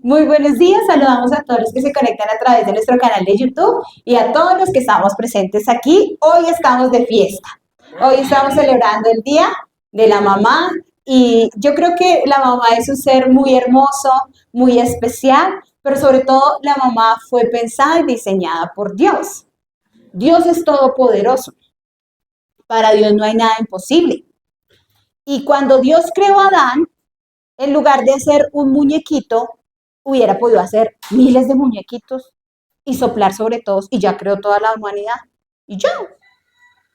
Muy buenos días, saludamos a todos los que se conectan a través de nuestro canal de YouTube y a todos los que estamos presentes aquí. Hoy estamos de fiesta, hoy estamos celebrando el Día de la Mamá y yo creo que la mamá es un ser muy hermoso, muy especial, pero sobre todo la mamá fue pensada y diseñada por Dios. Dios es todopoderoso, para Dios no hay nada imposible. Y cuando Dios creó a Adán, en lugar de hacer un muñequito, hubiera podido hacer miles de muñequitos y soplar sobre todos y ya creó toda la humanidad. Y ya,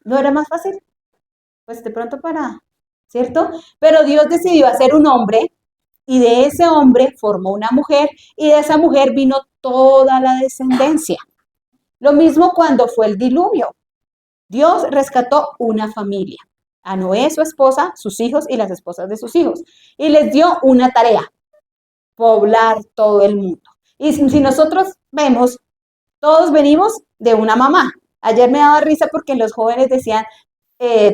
¿no era más fácil? Pues de pronto ¿cierto? Pero Dios decidió hacer un hombre y de ese hombre formó una mujer y de esa mujer vino toda la descendencia. Lo mismo cuando fue el diluvio. Dios rescató una familia, a Noé, su esposa, sus hijos y las esposas de sus hijos, y les dio una tarea, poblar todo el mundo. Y si nosotros vemos, todos venimos de una mamá. Ayer me daba risa porque los jóvenes decían,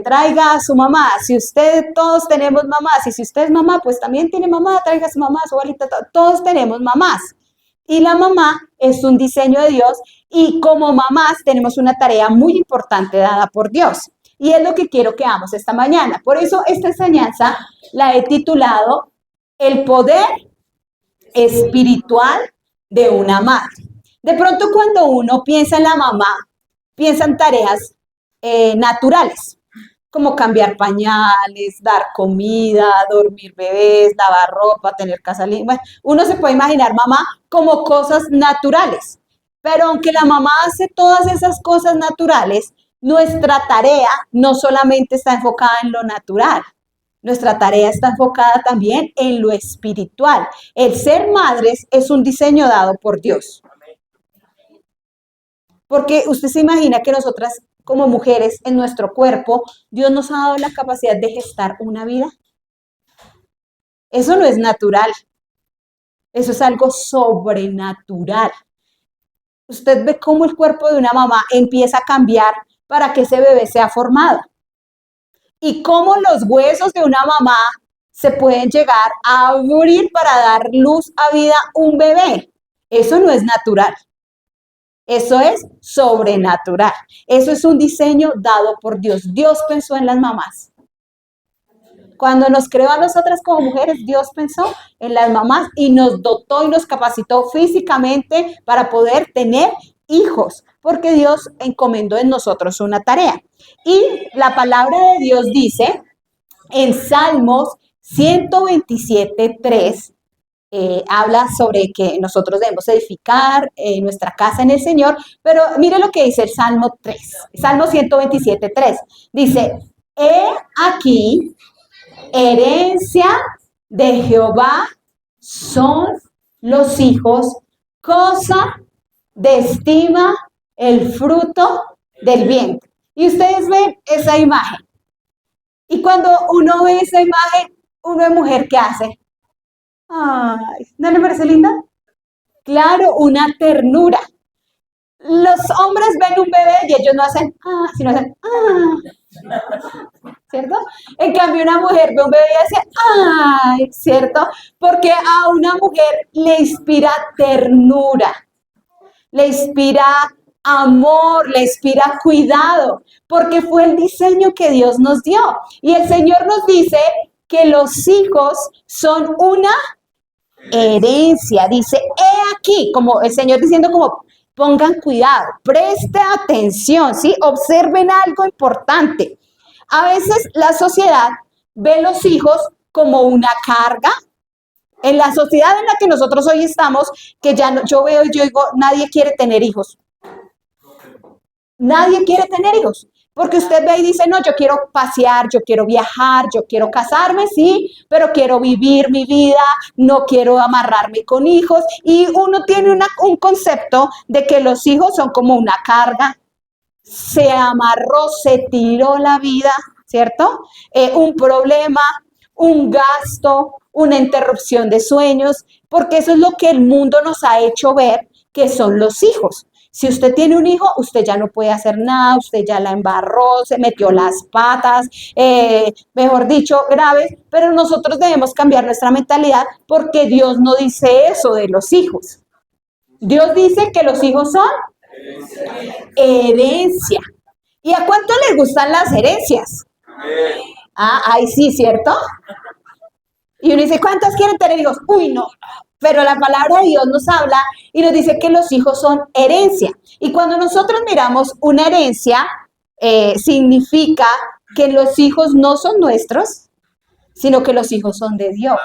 traiga a su mamá, si usted, todos tenemos mamás, y si usted es mamá, pues también tiene mamá, traiga a su mamá, a su abuelita, todos tenemos mamás. Y la mamá es un diseño de Dios y como mamás tenemos una tarea muy importante dada por Dios. Y es lo que quiero que hagamos esta mañana. Por eso esta enseñanza la he titulado El poder espiritual de una madre. De pronto cuando uno piensa en la mamá, piensa en tareas naturales, como cambiar pañales, dar comida, dormir bebés, lavar ropa, tener casa limpia. Uno se puede imaginar mamá como cosas naturales, pero aunque la mamá hace todas esas cosas naturales, nuestra tarea no solamente está enfocada en lo natural, nuestra tarea está enfocada también en lo espiritual. El ser madres es un diseño dado por Dios. Porque usted se imagina que nosotras como mujeres en nuestro cuerpo, Dios nos ha dado la capacidad de gestar una vida. Eso no es natural, eso es algo sobrenatural. Usted ve cómo el cuerpo de una mamá empieza a cambiar para que ese bebé sea formado. Y cómo los huesos de una mamá se pueden llegar a abrir para dar luz a vida a un bebé. Eso no es natural. Eso es sobrenatural. Eso es un diseño dado por Dios. Dios pensó en las mamás. Cuando nos creó a nosotras como mujeres, Dios pensó en las mamás y nos dotó y nos capacitó físicamente para poder tener hijos, porque Dios encomendó en nosotros una tarea. Y la palabra de Dios dice en Salmos 127:3, habla sobre que nosotros debemos edificar nuestra casa en el Señor, pero mire lo que dice el Salmo 3, Salmo 127:3, dice, he aquí, herencia de Jehová son los hijos, cosa de estima el fruto del vientre. Y ustedes ven esa imagen. Y cuando uno ve esa imagen, uno de mujer, ¿qué hace? Ay, ¿no le parece linda? Claro, una ternura. Los hombres ven un bebé y ellos no hacen, sino hacen, ¿cierto? En cambio, una mujer ve un bebé y hace, ay, ¿cierto? Porque a una mujer le inspira ternura, le inspira amor, le inspira cuidado, porque fue el diseño que Dios nos dio. Y el Señor nos dice que los hijos son una herencia. Dice, he aquí, como el Señor diciendo como, pongan cuidado, preste atención, ¿sí? Observen algo importante. A veces la sociedad ve los hijos como una carga. En la sociedad en la que nosotros hoy estamos, que ya no, yo veo y yo digo, nadie quiere tener hijos. Nadie quiere tener hijos. Porque usted ve y dice, no, yo quiero pasear, yo quiero viajar, yo quiero casarme, sí, pero quiero vivir mi vida, no quiero amarrarme con hijos. Y uno tiene un concepto de que los hijos son como una carga. Se amarró, se tiró la vida, ¿cierto? Un problema, un gasto, una interrupción de sueños, porque eso es lo que el mundo nos ha hecho ver que son los hijos. Si usted tiene un hijo, usted ya no puede hacer nada, usted ya la embarró, se metió las patas, mejor dicho, grave, pero nosotros debemos cambiar nuestra mentalidad porque Dios no dice eso de los hijos. Dios dice que los hijos son herencia. ¿Y a cuánto les gustan las herencias? Ah, ahí sí, ¿cierto? Y uno dice, ¿cuántos quieren tener hijos? Uy, no. Pero la palabra de Dios nos habla y nos dice que los hijos son herencia. Y cuando nosotros miramos una herencia, significa que los hijos no son nuestros, sino que los hijos son de Dios.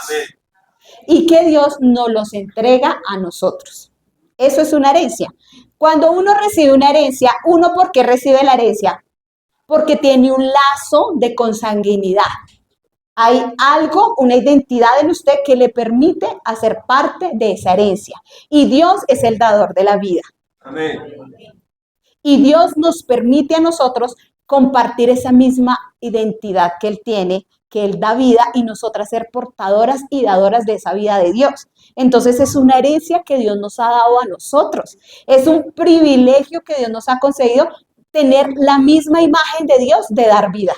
Y que Dios nos los entrega a nosotros. Eso es una herencia. Cuando uno recibe una herencia, ¿uno por qué recibe la herencia? Porque tiene un lazo de consanguinidad. Hay algo, una identidad en usted que le permite hacer parte de esa herencia. Y Dios es el dador de la vida. Amén. Y Dios nos permite a nosotros compartir esa misma identidad que Él tiene, que Él da vida, y nosotras ser portadoras y dadoras de esa vida de Dios. Entonces es una herencia que Dios nos ha dado a nosotros. Es un privilegio que Dios nos ha concedido, tener la misma imagen de Dios de dar vida.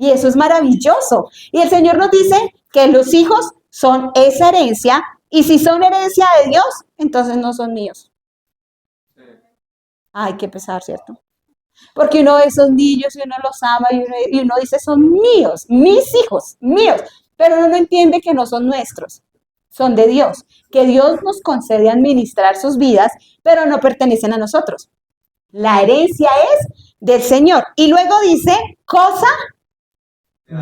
Y eso es maravilloso. Y el Señor nos dice que los hijos son esa herencia, y si son herencia de Dios, entonces no son míos. Ay, qué pesar, ¿cierto? Porque uno ve esos niños y uno los ama y uno dice, son míos, mis hijos, míos. Pero uno no entiende que no son nuestros, son de Dios. Que Dios nos concede administrar sus vidas, pero no pertenecen a nosotros. La herencia es del Señor. Y luego dice, cosa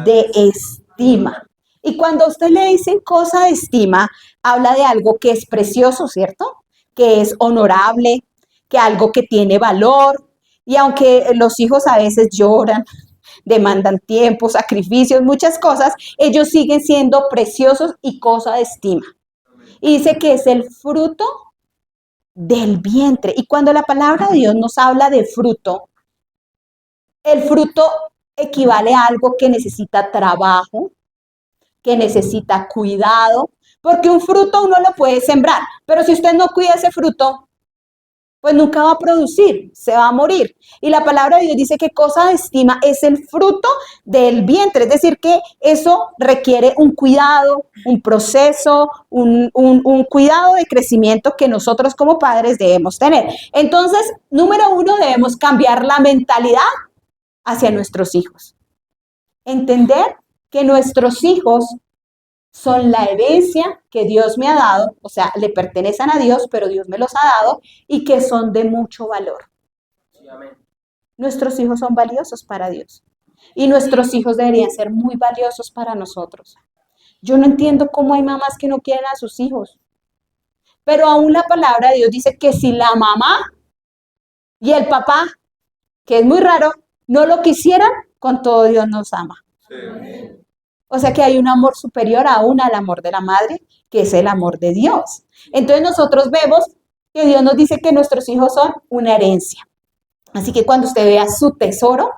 de estima. Y cuando a usted le dicen cosa de estima, habla de algo que es precioso, ¿cierto? Que es honorable, que algo que tiene valor. Y aunque los hijos a veces lloran, demandan tiempo, sacrificios, muchas cosas, ellos siguen siendo preciosos y cosa de estima. Y dice que es el fruto del vientre. Y cuando la palabra de Dios nos habla de fruto, el fruto equivale a algo que necesita trabajo, que necesita cuidado, porque un fruto uno lo puede sembrar, pero si usted no cuida ese fruto, pues nunca va a producir, se va a morir. Y la palabra de Dios dice que cosa de estima es el fruto del vientre, es decir, que eso requiere un cuidado, un proceso, un cuidado de crecimiento que nosotros como padres debemos tener. Entonces, número uno, debemos cambiar la mentalidad hacia nuestros hijos. Entender que nuestros hijos son la herencia que Dios me ha dado, o sea, le pertenecen a Dios, pero Dios me los ha dado, y que son de mucho valor. Sí, amén. Nuestros hijos son valiosos para Dios, y nuestros hijos deberían ser muy valiosos para nosotros. Yo no entiendo cómo hay mamás que no quieren a sus hijos, pero aún la palabra de Dios dice que si la mamá y el papá, que es muy raro, no lo quisieran, con todo Dios nos ama. Sí. O sea que hay un amor superior aún al amor de la madre, que es el amor de Dios. Entonces nosotros vemos que Dios nos dice que nuestros hijos son una herencia. Así que cuando usted vea su tesoro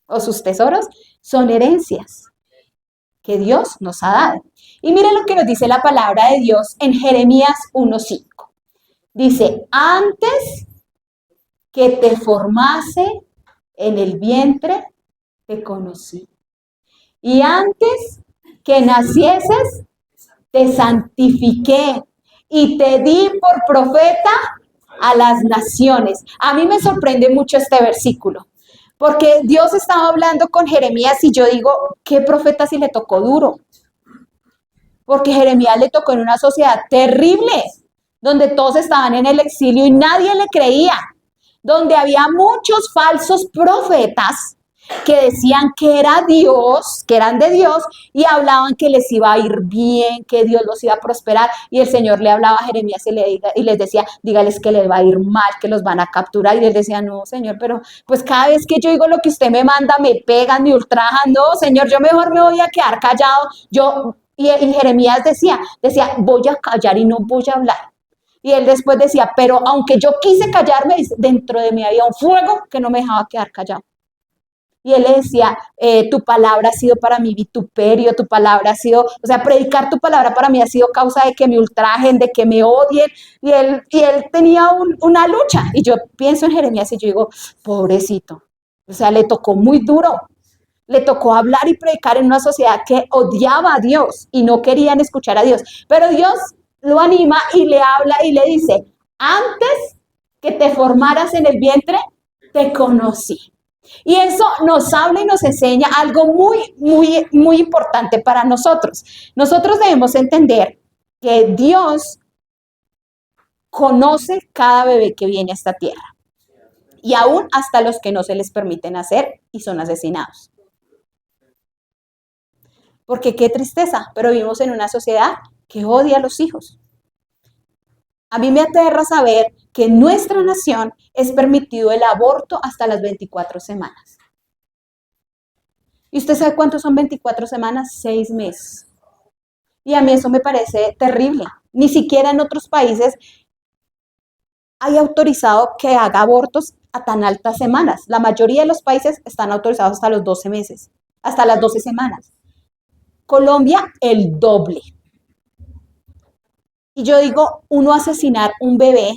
o sus tesoros, son herencias que Dios nos ha dado. Y miren lo que nos dice la palabra de Dios en Jeremías 1:5. Dice, antes que te formase en el vientre, te conocí. Y antes que nacieses, te santifiqué y te di por profeta a las naciones. A mí me sorprende mucho este versículo, porque Dios estaba hablando con Jeremías y yo digo, ¿qué profeta si le tocó duro? Porque Jeremías le tocó en una sociedad terrible, donde todos estaban en el exilio y nadie le creía, donde había muchos falsos profetas que decían que era Dios, que eran de Dios, y hablaban que les iba a ir bien, que Dios los iba a prosperar, y el Señor le hablaba a Jeremías y les decía, dígales que les va a ir mal, que los van a capturar, y él decía, no, Señor, pero pues cada vez que yo digo lo que usted me manda, me pegan, me ultrajan, no, Señor, yo mejor me voy a quedar callado, y Jeremías decía, voy a callar y no voy a hablar. Y él después decía, pero aunque yo quise callarme, dentro de mí había un fuego que no me dejaba quedar callado. Y él le decía, tu palabra ha sido para mí vituperio, tu palabra ha sido, o sea, predicar tu palabra para mí ha sido causa de que me ultrajen, de que me odien. Y él tenía una lucha. Y yo pienso en Jeremías y yo digo, pobrecito. O sea, le tocó muy duro. Le tocó hablar y predicar en una sociedad que odiaba a Dios y no querían escuchar a Dios. Pero Dios lo anima y le habla y le dice, antes que te formaras en el vientre, te conocí. Y eso nos habla y nos enseña algo muy, muy, muy importante para nosotros. Nosotros debemos entender que Dios conoce cada bebé que viene a esta tierra y aún hasta los que no se les permite nacer y son asesinados. Porque qué tristeza, pero vivimos en una sociedad que odia a los hijos. A mí me aterra saber que en nuestra nación es permitido el aborto hasta las 24 semanas. ¿Y usted sabe cuántos son 24 semanas? 6 meses. Y a mí eso me parece terrible. Ni siquiera en otros países hay autorizado que haga abortos a tan altas semanas. La mayoría de los países están autorizados hasta los 12 meses, hasta las 12 semanas. Colombia, el doble. Y yo digo, uno asesinar un bebé,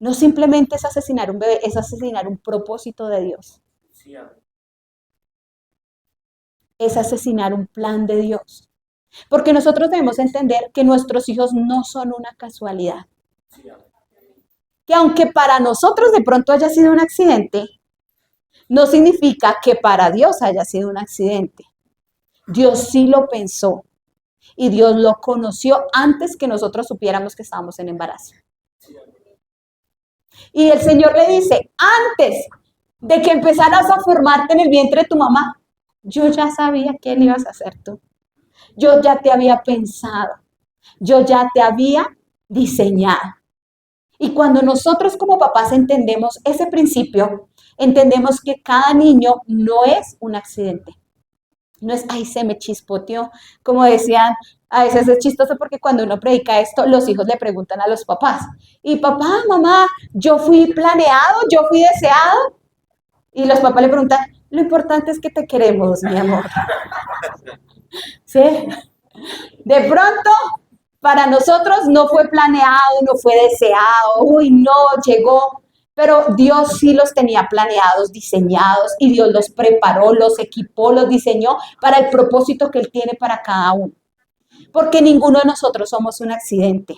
no simplemente es asesinar un bebé, es asesinar un propósito de Dios. Es asesinar un plan de Dios. Porque nosotros debemos entender que nuestros hijos no son una casualidad. Que aunque para nosotros de pronto haya sido un accidente, no significa que para Dios haya sido un accidente. Dios sí lo pensó y Dios lo conoció antes que nosotros supiéramos que estábamos en embarazo. Y el Señor le dice, antes de que empezaras a formarte en el vientre de tu mamá, yo ya sabía quién ibas a ser tú. Yo ya te había pensado. Yo ya te había diseñado. Y cuando nosotros como papás entendemos ese principio, entendemos que cada niño no es un accidente. No es, ay, se me chispoteó. Como decían, a veces es chistoso porque cuando uno predica esto, los hijos le preguntan a los papás. Y papá, mamá, yo fui planeado, yo fui deseado. Y los papás le preguntan, lo importante es que te queremos, mi amor. ¿Sí? De pronto, para nosotros no fue planeado, no fue deseado, uy, no, llegó. Pero Dios sí los tenía planeados, diseñados, y Dios los preparó, los equipó, los diseñó para el propósito que Él tiene para cada uno. Porque ninguno de nosotros somos un accidente.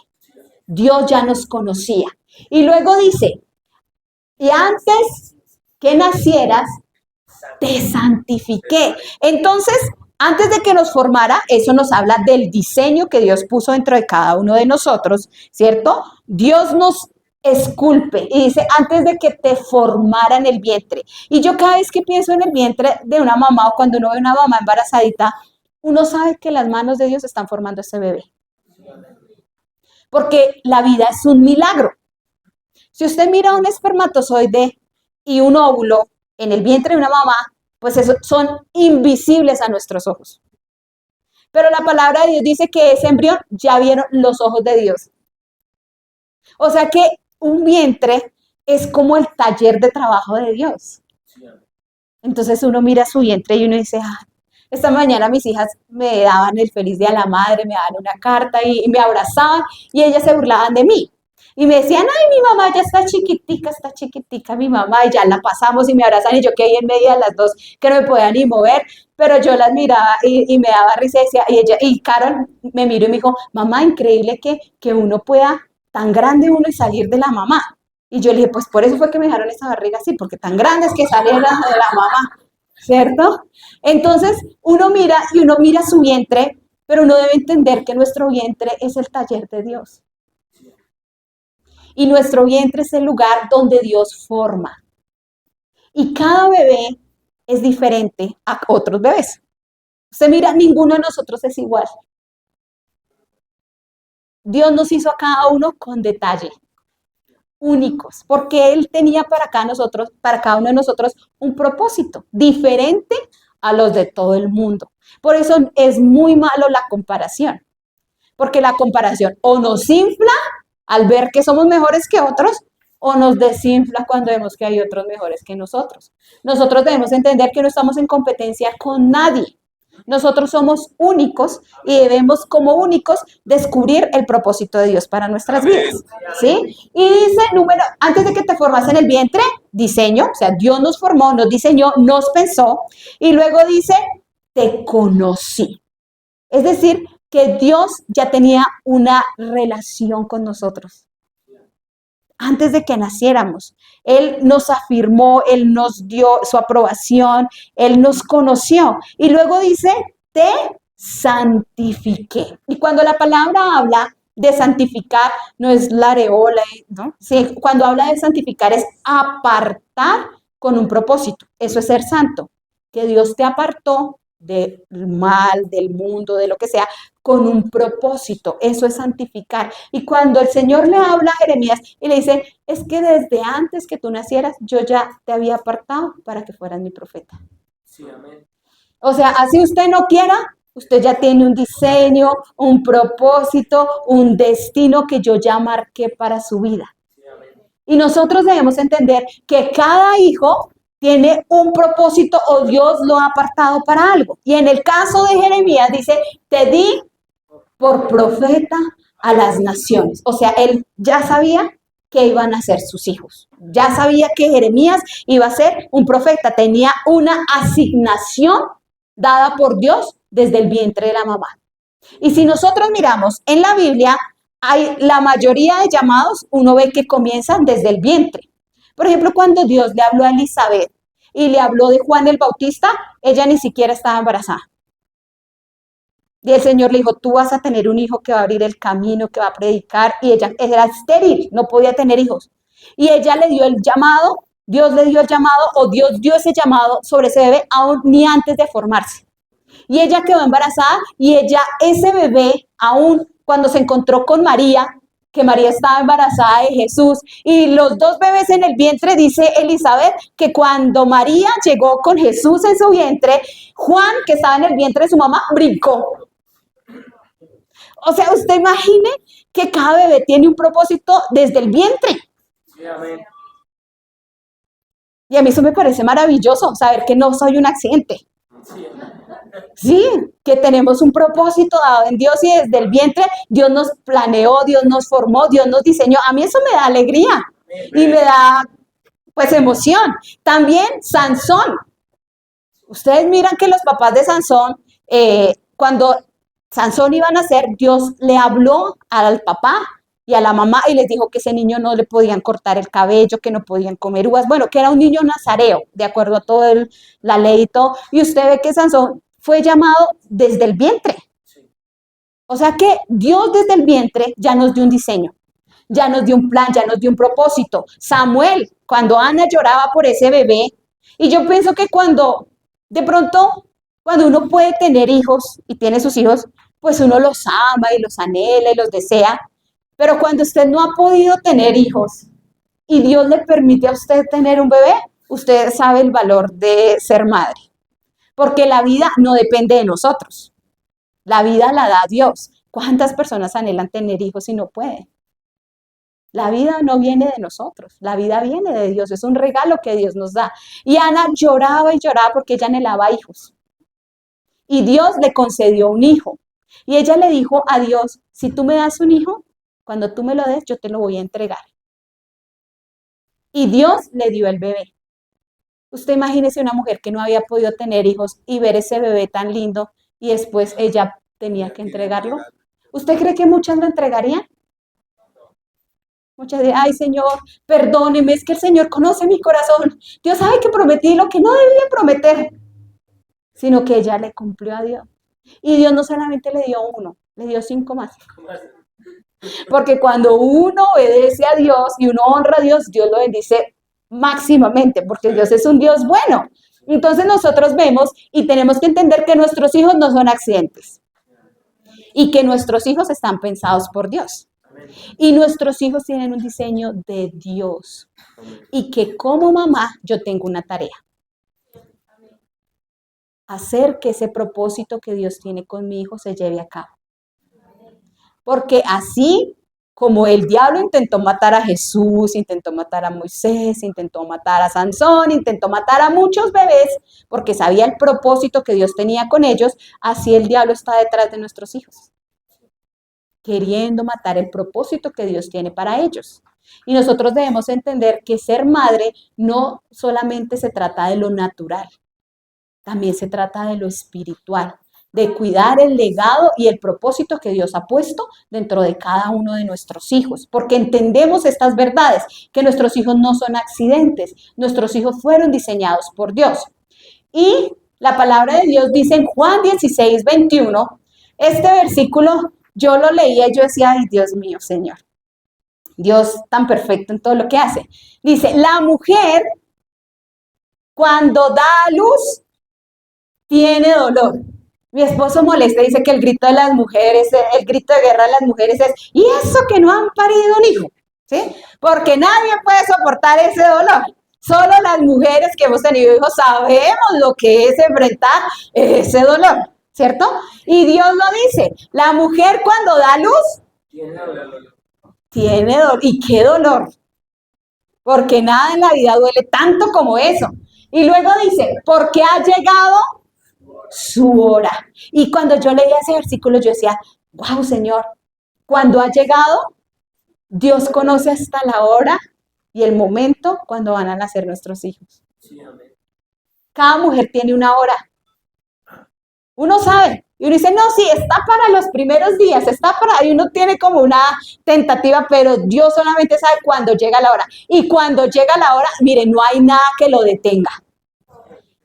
Dios ya nos conocía. Y luego dice, y antes que nacieras, te santifiqué. Entonces, antes de que nos formara, eso nos habla del diseño que Dios puso dentro de cada uno de nosotros, ¿cierto? Dios nos esculpe y dice, antes de que te formara en el vientre. Y yo cada vez que pienso en el vientre de una mamá o cuando uno ve una mamá embarazadita, uno sabe que las manos de Dios están formando ese bebé. Porque la vida es un milagro. Si usted mira un espermatozoide y un óvulo en el vientre de una mamá, pues eso son invisibles a nuestros ojos. Pero la palabra de Dios dice que ese embrión ya vieron los ojos de Dios. O sea que un vientre es como el taller de trabajo de Dios. Entonces uno mira su vientre y uno dice, ah, esta mañana mis hijas me daban el feliz día a la madre, me daban una carta y me abrazaban y ellas se burlaban de mí. Y me decían, ay, mi mamá ya está chiquitica mi mamá, y ya la pasamos y me abrazan y yo quedé en medio de las dos que no me podía ni mover, pero yo las miraba y me daba risa y Carol me miró y me dijo, mamá, increíble que uno pueda, tan grande uno y salir de la mamá. Y yo le dije, pues por eso fue que me dejaron esa barriga así, porque tan grande es que salieron de la mamá, ¿cierto? Entonces uno mira y uno mira su vientre, pero uno debe entender que nuestro vientre es el taller de Dios. Y nuestro vientre es el lugar donde Dios forma. Y cada bebé es diferente a otros bebés. Usted mira, ninguno de nosotros es igual. Dios nos hizo a cada uno con detalle, únicos, porque Él tenía para cada uno de nosotros, un propósito diferente a los de todo el mundo. Por eso es muy malo la comparación, porque la comparación o nos infla al ver que somos mejores que otros, o nos desinfla cuando vemos que hay otros mejores que nosotros. Nosotros debemos entender que no estamos en competencia con nadie. Nosotros somos únicos y debemos como únicos descubrir el propósito de Dios para nuestras vidas, ¿sí? Y dice, antes de que te formas en el vientre, diseño, o sea, Dios nos formó, nos diseñó, nos pensó, y luego dice, te conocí. Es decir, que Dios ya tenía una relación con nosotros antes de que naciéramos. Él nos afirmó, Él nos dio su aprobación, Él nos conoció. Y luego dice, te santifiqué. Y cuando la palabra habla de santificar, no es la areola, ¿no? Sí, cuando habla de santificar es apartar con un propósito. Eso es ser santo, que Dios te apartó del mal, del mundo, de lo que sea, con un propósito. Eso es santificar. Y cuando el Señor le habla a Jeremías y le dice, es que desde antes que tú nacieras, yo ya te había apartado para que fueras mi profeta. Sí, amén. O sea, así usted no quiera, usted ya tiene un diseño, un propósito, un destino que yo ya marqué para su vida. Sí, amén. Y nosotros debemos entender que cada hijo tiene un propósito o Dios lo ha apartado para algo. Y en el caso de Jeremías dice, te di por profeta a las naciones. O sea, él ya sabía que iban a ser sus hijos. Ya sabía que Jeremías iba a ser un profeta. Tenía una asignación dada por Dios desde el vientre de la mamá. Y si nosotros miramos en la Biblia, hay la mayoría de llamados, uno ve que comienzan desde el vientre. Por ejemplo, cuando Dios le habló a Elizabeth y le habló de Juan el Bautista, ella ni siquiera estaba embarazada. Y el Señor le dijo, tú vas a tener un hijo que va a abrir el camino, que va a predicar. Y ella era estéril, no podía tener hijos. Y ella le dio el llamado, Dios le dio el llamado, o Dios dio ese llamado sobre ese bebé aún ni antes de formarse. Y ella quedó embarazada y ese bebé, aún cuando se encontró con María, que María estaba embarazada de Jesús, y los dos bebés en el vientre, dice Elizabeth, que cuando María llegó con Jesús en su vientre, Juan, que estaba en el vientre de su mamá, brincó. O sea, usted imagine que cada bebé tiene un propósito desde el vientre. Sí, amén. Y a mí eso me parece maravilloso, saber que no soy un accidente. Sí, que tenemos un propósito dado en Dios y desde el vientre Dios nos planeó, Dios nos formó, Dios nos diseñó. A mí eso me da alegría y me da pues emoción. También Sansón. Ustedes miran que los papás de Sansón, cuando Sansón iba a nacer, Dios le habló al papá y a la mamá y les dijo que ese niño no le podían cortar el cabello, que no podían comer uvas, bueno, que era un niño nazareo, de acuerdo a toda la ley y todo. Y usted ve que Sansón fue llamado desde el vientre. O sea que Dios desde el vientre ya nos dio un diseño, ya nos dio un plan, ya nos dio un propósito. Samuel, cuando Ana lloraba por ese bebé, y yo pienso que de pronto, cuando uno puede tener hijos y tiene sus hijos, pues uno los ama y los anhela y los desea. Pero cuando usted no ha podido tener hijos y Dios le permite a usted tener un bebé, usted sabe el valor de ser madre. Porque la vida no depende de nosotros. La vida la da Dios. ¿Cuántas personas anhelan tener hijos y no pueden? La vida no viene de nosotros, la vida viene de Dios, es un regalo que Dios nos da. Y Ana lloraba y lloraba porque ella anhelaba hijos. Y Dios le concedió un hijo. Y ella le dijo a Dios, si tú me das un hijo, cuando tú me lo des, yo te lo voy a entregar. Y Dios le dio el bebé. Usted imagínese una mujer que no había podido tener hijos y ver ese bebé tan lindo y después ella tenía que entregarlo. ¿Usted cree que muchas lo entregarían? Muchas dicen, ay Señor, perdóneme, es que el Señor conoce mi corazón. Dios sabe que prometí lo que no debía prometer, sino que ella le cumplió a Dios. Y Dios no solamente le dio uno, le dio 5 más. Porque cuando uno obedece a Dios y uno honra a Dios, Dios lo bendice máximamente, porque Dios es un Dios bueno. Entonces nosotros vemos y tenemos que entender que nuestros hijos no son accidentes y que nuestros hijos están pensados por Dios. Y nuestros hijos tienen un diseño de Dios. Y que como mamá yo tengo una tarea. Hacer que ese propósito que Dios tiene con mi hijo se lleve a cabo. Porque así como el diablo intentó matar a Jesús, intentó matar a Moisés, intentó matar a Sansón, intentó matar a muchos bebés, porque sabía el propósito que Dios tenía con ellos, así el diablo está detrás de nuestros hijos, queriendo matar el propósito que Dios tiene para ellos. Y nosotros debemos entender que ser madre no solamente se trata de lo natural, también se trata de lo espiritual, de cuidar el legado y el propósito que Dios ha puesto dentro de cada uno de nuestros hijos, porque entendemos estas verdades, que nuestros hijos no son accidentes, nuestros hijos fueron diseñados por Dios. Y la palabra de Dios dice en Juan 16, 21, este versículo yo lo leía y yo decía, ay Dios mío, Señor, Dios tan perfecto en todo lo que hace. Dice, la mujer cuando da a luz tiene dolor. Mi esposo molesta, dice que el grito de las mujeres, el grito de guerra de las mujeres es, ¿y eso que no han parido un hijo? ¿Sí? Porque nadie puede soportar ese dolor. Solo las mujeres que hemos tenido hijos sabemos lo que es enfrentar ese dolor, ¿cierto? Y Dios lo dice, la mujer cuando da luz, tiene dolor. ¿Y qué dolor? Porque nada en la vida duele tanto como eso. Y luego dice, porque ha llegado su hora. Y cuando yo leía ese versículo, yo decía, wow, Señor, cuando ha llegado, Dios conoce hasta la hora y el momento cuando van a nacer nuestros hijos. Cada mujer tiene una hora. Uno sabe. Y uno dice, no, sí, está para los primeros días, está para, y uno tiene como una tentativa, pero Dios solamente sabe cuándo llega la hora. Y cuando llega la hora, mire, no hay nada que lo detenga.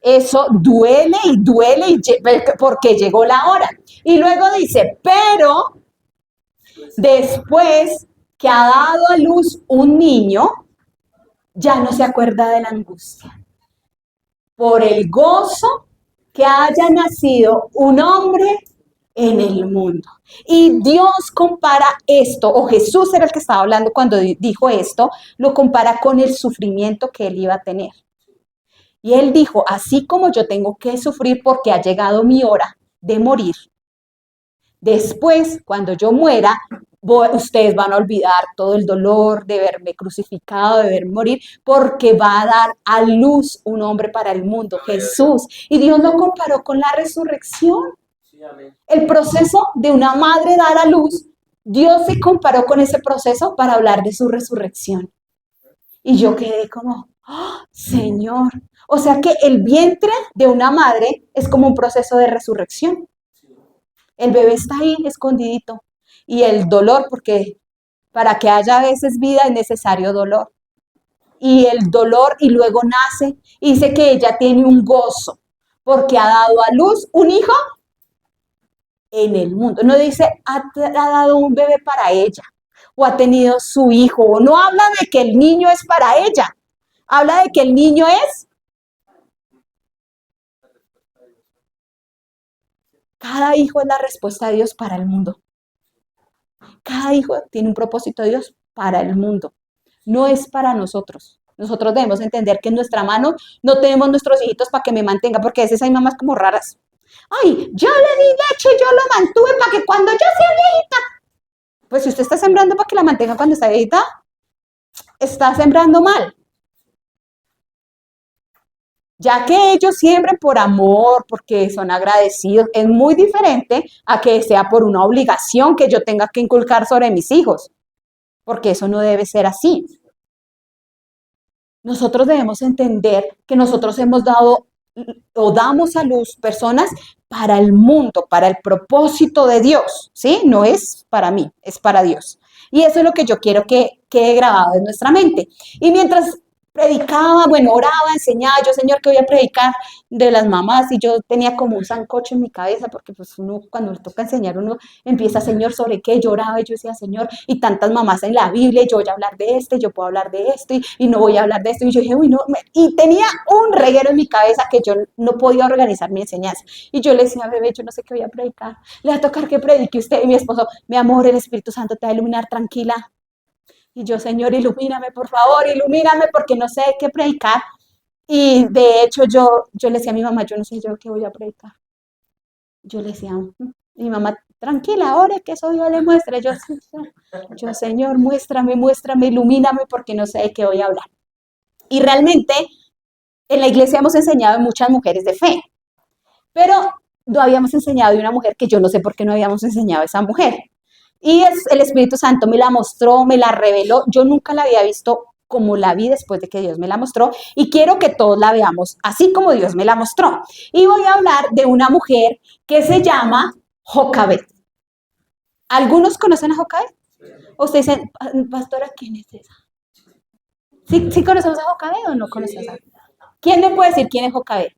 Eso duele y duele porque llegó la hora. Y luego dice, pero después que ha dado a luz un niño, ya no se acuerda de la angustia. Por el gozo que haya nacido un hombre en el mundo. Y Dios compara esto, o Jesús era el que estaba hablando cuando dijo esto, lo compara con el sufrimiento que él iba a tener. Y él dijo, así como yo tengo que sufrir porque ha llegado mi hora de morir, después, cuando yo muera, ustedes van a olvidar todo el dolor de verme crucificado, de verme morir, porque va a dar a luz un hombre para el mundo, Jesús. Y Dios lo comparó con la resurrección. El proceso de una madre dar a luz, Dios se comparó con ese proceso para hablar de su resurrección. Y yo quedé como, oh, Señor. O sea que el vientre de una madre es como un proceso de resurrección. El bebé está ahí escondidito. Y el dolor, porque para que haya a veces vida es necesario dolor. Y el dolor, y luego nace, y dice que ella tiene un gozo, porque ha dado a luz un hijo en el mundo. No dice, ha dado un bebé para ella, o ha tenido su hijo, o no habla de que el niño es para ella, habla de que el niño es. Cada hijo es la respuesta de Dios para el mundo. Cada hijo tiene un propósito de Dios para el mundo. No es para nosotros. Nosotros debemos entender que en nuestra mano no tenemos nuestros hijitos para que me mantenga, porque a veces hay mamás como raras. Ay, yo le di leche, yo lo mantuve para que cuando yo sea viejita. Pues si usted está sembrando para que la mantenga cuando está viejita, está sembrando mal. Ya que ellos siembren por amor, porque son agradecidos, es muy diferente a que sea por una obligación que yo tenga que inculcar sobre mis hijos, porque eso no debe ser así. Nosotros debemos entender que nosotros hemos dado o damos a luz personas para el mundo, para el propósito de Dios, ¿sí? No es para mí, es para Dios. Y eso es lo que yo quiero que quede grabado en nuestra mente. Y mientras predicaba, bueno, oraba, enseñaba, yo, Señor, que voy a predicar de las mamás, y yo tenía como un sancocho en mi cabeza, porque pues uno, cuando le toca enseñar, uno empieza, Señor, ¿sobre qué? Lloraba, y yo decía, Señor, y tantas mamás en la Biblia, y yo voy a hablar de esto, y yo puedo hablar de esto, y no voy a hablar de esto, y yo dije, uy, no, y tenía un reguero en mi cabeza que yo no podía organizar mi enseñanza, y yo le decía, bebé, yo no sé qué voy a predicar, le va a tocar que predique usted, y mi esposo, mi amor, el Espíritu Santo te va a iluminar, tranquila. Y yo, Señor, ilumíname, por favor, ilumíname, porque no sé qué predicar. Y de hecho, yo le decía a mi mamá, yo no sé yo qué voy a predicar. Yo le decía, mi mamá, Tranquila, ore que eso yo le muestre. Yo, Señor, muéstrame, muéstrame, ilumíname, porque no sé de qué voy a hablar. Y realmente en la iglesia hemos enseñado de muchas mujeres de fe, pero no habíamos enseñado de una mujer que yo no sé por qué no habíamos enseñado a esa mujer. Y el Espíritu Santo me la mostró, me la reveló. Yo nunca la había visto como la vi después de que Dios me la mostró, y quiero que todos la veamos así como Dios me la mostró. Y voy a hablar de una mujer que se llama Jocabed. ¿Algunos conocen a Jocabed? Ustedes dicen, pastora, ¿quién es esa? ¿Sí conocemos a Jocabed o no conocemos a Jocabed? ¿Quién me puede decir quién es Jocabed?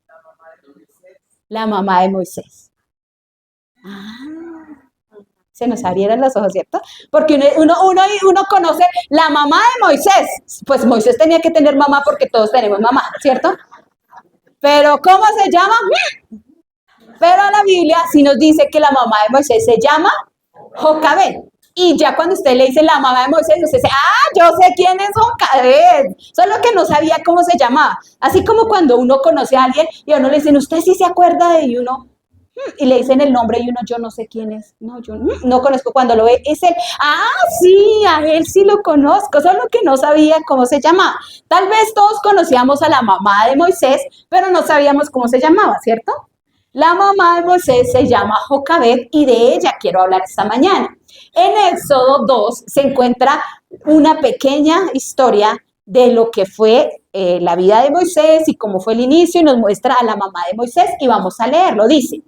La mamá de Moisés. Se nos abrieron los ojos, ¿cierto? Porque uno conoce la mamá de Moisés. Pues Moisés tenía que tener mamá porque todos tenemos mamá, ¿cierto? Pero ¿cómo se llama? Pero la Biblia sí nos dice que la mamá de Moisés se llama Jocabed. Y ya cuando usted le dice la mamá de Moisés, usted dice, yo sé quién es Jocabed. Solo que no sabía cómo se llamaba. Así como cuando uno conoce a alguien y a uno le dicen, ¿usted sí se acuerda de y uno? Y le dicen el nombre y uno, yo no sé quién es. No, yo no conozco. Cuando lo ve, es él. Sí, a él sí lo conozco. Solo que no sabía cómo se llamaba. Tal vez todos conocíamos a la mamá de Moisés, pero no sabíamos cómo se llamaba, ¿cierto? La mamá de Moisés se llama Jocabed y de ella quiero hablar esta mañana. En Éxodo 2 se encuentra una pequeña historia de lo que fue la vida de Moisés y cómo fue el inicio, y nos muestra a la mamá de Moisés, y vamos a leerlo. Dice,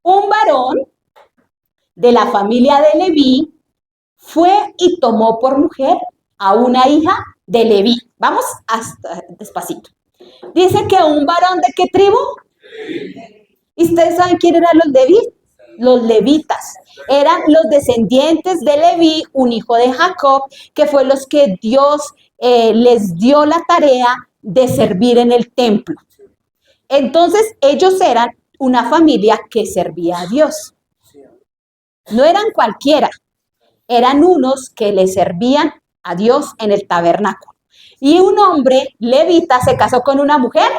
un varón de la familia de Leví fue y tomó por mujer a una hija de Leví. Vamos hasta despacito. Dice que un varón ¿de qué tribu? ¿Y ustedes saben quién eran los Leví? Los levitas. Eran los descendientes de Leví, un hijo de Jacob, que fue los que Dios les dio la tarea de servir en el templo. Entonces, ellos eran una familia que servía a Dios. No eran cualquiera, eran unos que le servían a Dios en el tabernáculo. Y un hombre levita se casó con una mujer.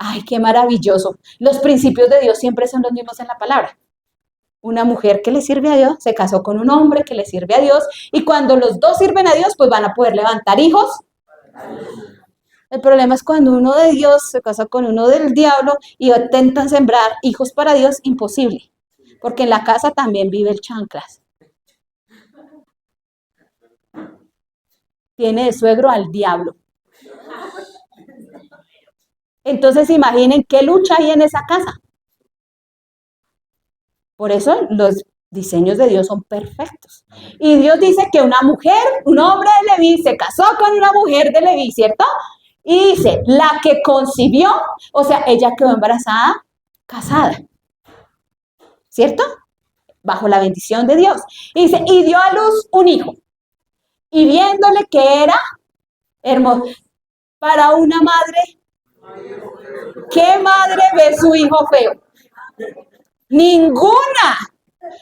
Ay, qué maravilloso. Los principios de Dios siempre son los mismos en la palabra. Una mujer que le sirve a Dios se casó con un hombre que le sirve a Dios, y cuando los dos sirven a Dios, pues van a poder levantar hijos. El problema es cuando uno de Dios se casa con uno del diablo y intentan sembrar hijos para Dios, imposible. Porque en la casa también vive el chanclas. Tiene de suegro al diablo. Entonces imaginen qué lucha hay en esa casa. Por eso los diseños de Dios son perfectos. Y Dios dice que una mujer, un hombre de Leví, se casó con una mujer de Leví, ¿cierto? Y dice, la que concibió, o sea, ella quedó embarazada, casada, ¿cierto? Bajo la bendición de Dios. Y dice, y dio a luz un hijo. Y viéndole que era hermoso. Para una madre, ¿qué madre ve su hijo feo? Ninguna.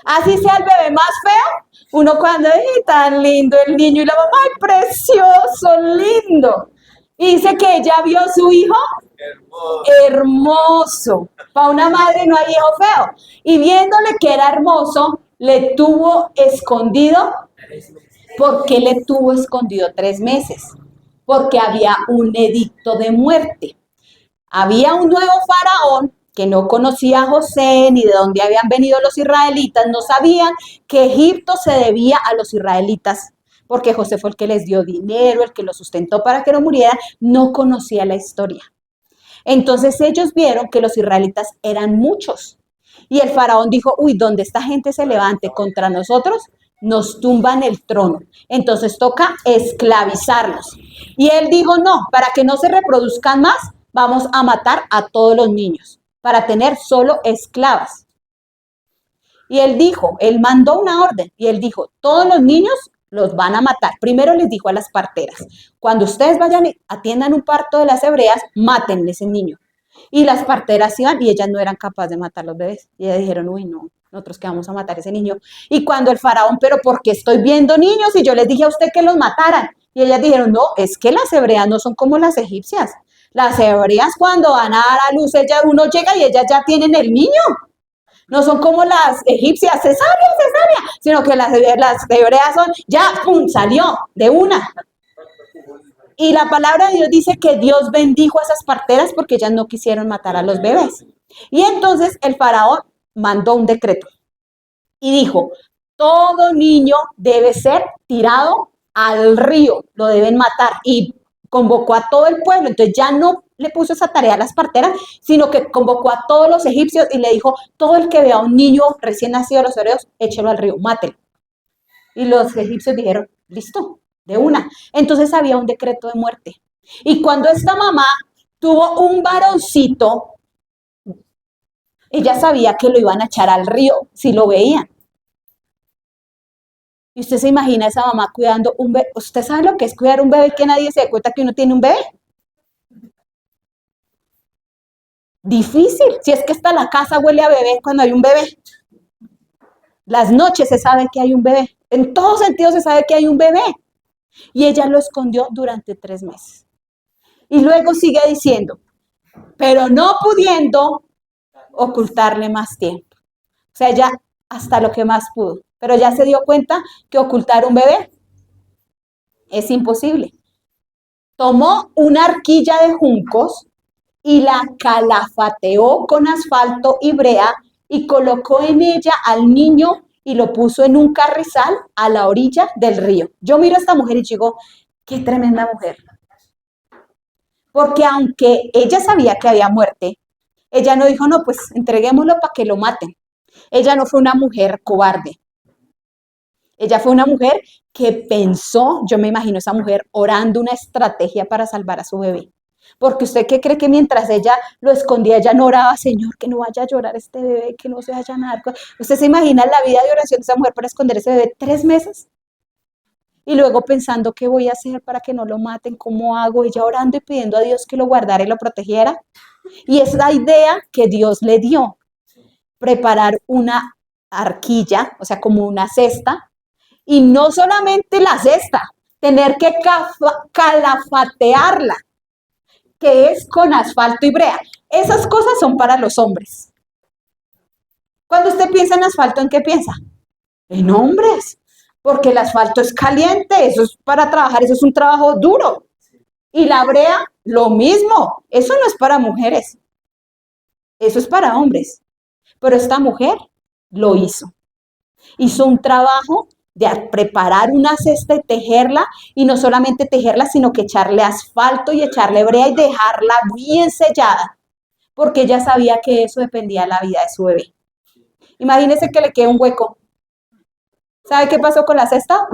Así sea el bebé más feo, uno cuando, ¡ay, tan lindo el niño! Y la mamá, ¡ay, precioso, lindo! Y dice que ella vio a su hijo hermoso. Para una madre no hay hijo feo. Y viéndole que era hermoso, le tuvo escondido. ¿Por qué le tuvo escondido 3 meses? Porque había un edicto de muerte. Había un nuevo faraón que no conocía a José ni de dónde habían venido los israelitas, no sabían que Egipto se debía a los israelitas, porque José fue el que les dio dinero, el que los sustentó para que no murieran, no conocía la historia. Entonces ellos vieron que los israelitas eran muchos, y el faraón dijo, uy, donde esta gente se levante contra nosotros, nos tumban el trono, entonces toca esclavizarlos. Y él dijo, no, para que no se reproduzcan más, vamos a matar a todos los niños, para tener solo esclavas. Y él mandó una orden, y él dijo, todos los niños los van a matar. Primero les dijo a las parteras, cuando ustedes vayan y atiendan un parto de las hebreas, maten a ese niño. Y las parteras iban, y ellas no eran capaces de matar los bebés. Y ellas dijeron, uy, no, nosotros que vamos a matar a ese niño. Y cuando el faraón, pero ¿por qué estoy viendo niños? Y yo les dije a usted que los mataran. Y ellas dijeron, no, es que las hebreas no son como las egipcias. Las hebreas cuando van a dar a luz, uno llega y ellas ya tienen el niño. No son como las egipcias, cesárea, cesárea, sino que las hebreas son, ya, pum, salió de una. Y la palabra de Dios dice que Dios bendijo a esas parteras porque ellas no quisieron matar a los bebés. Y entonces el faraón mandó un decreto y dijo, todo niño debe ser tirado al río, lo deben matar. Y convocó a todo el pueblo, entonces ya no le puso esa tarea a las parteras, sino que convocó a todos los egipcios y le dijo, todo el que vea a un niño recién nacido de los hebreos, échelo al río, mátelo. Y los egipcios dijeron, listo, de una. Entonces había un decreto de muerte. Y cuando esta mamá tuvo un varoncito, ella sabía que lo iban a echar al río si lo veían. Y usted se imagina a esa mamá cuidando un bebé. ¿Usted sabe lo que es cuidar un bebé y que nadie se dé cuenta que uno tiene un bebé? Difícil. Si es que hasta la casa huele a bebé cuando hay un bebé. Las noches se sabe que hay un bebé. En todos sentidos se sabe que hay un bebé. Y ella lo escondió durante 3 meses. Y luego sigue diciendo, pero no pudiendo ocultarle más tiempo. O sea, ella hasta lo que más pudo. Pero ya se dio cuenta que ocultar un bebé es imposible. Tomó una arquilla de juncos y la calafateó con asfalto y brea y colocó en ella al niño y lo puso en un carrizal a la orilla del río. Yo miro a esta mujer y digo, qué tremenda mujer. Porque aunque ella sabía que había muerte, ella no dijo, no, pues entreguémoslo para que lo maten. Ella no fue una mujer cobarde. Ella fue una mujer que pensó, yo me imagino esa mujer orando una estrategia para salvar a su bebé. Porque usted qué cree que mientras ella lo escondía, ella no oraba, Señor, que no vaya a llorar este bebé, que no se vaya a nada. ¿Usted se imagina la vida de oración de esa mujer para esconder ese bebé 3 meses? Y luego pensando qué voy a hacer para que no lo maten, cómo hago, ella orando y pidiendo a Dios que lo guardara y lo protegiera. Y es la idea que Dios le dio, preparar una arquilla, o sea, como una cesta, y no solamente la cesta, tener que calafatearla, que es con asfalto y brea. Esas cosas son para los hombres. Cuando usted piensa en asfalto, ¿en qué piensa? En hombres, porque el asfalto es caliente, eso es para trabajar, eso es un trabajo duro. Y la brea, lo mismo, eso no es para mujeres, eso es para hombres. Pero esta mujer lo hizo. Hizo un trabajo de preparar una cesta y tejerla, y no solamente tejerla, sino que echarle asfalto y echarle brea y dejarla bien sellada, porque ella sabía que eso dependía de la vida de su bebé. Imagínese que le quede un hueco. ¿Sabe qué pasó con la cesta?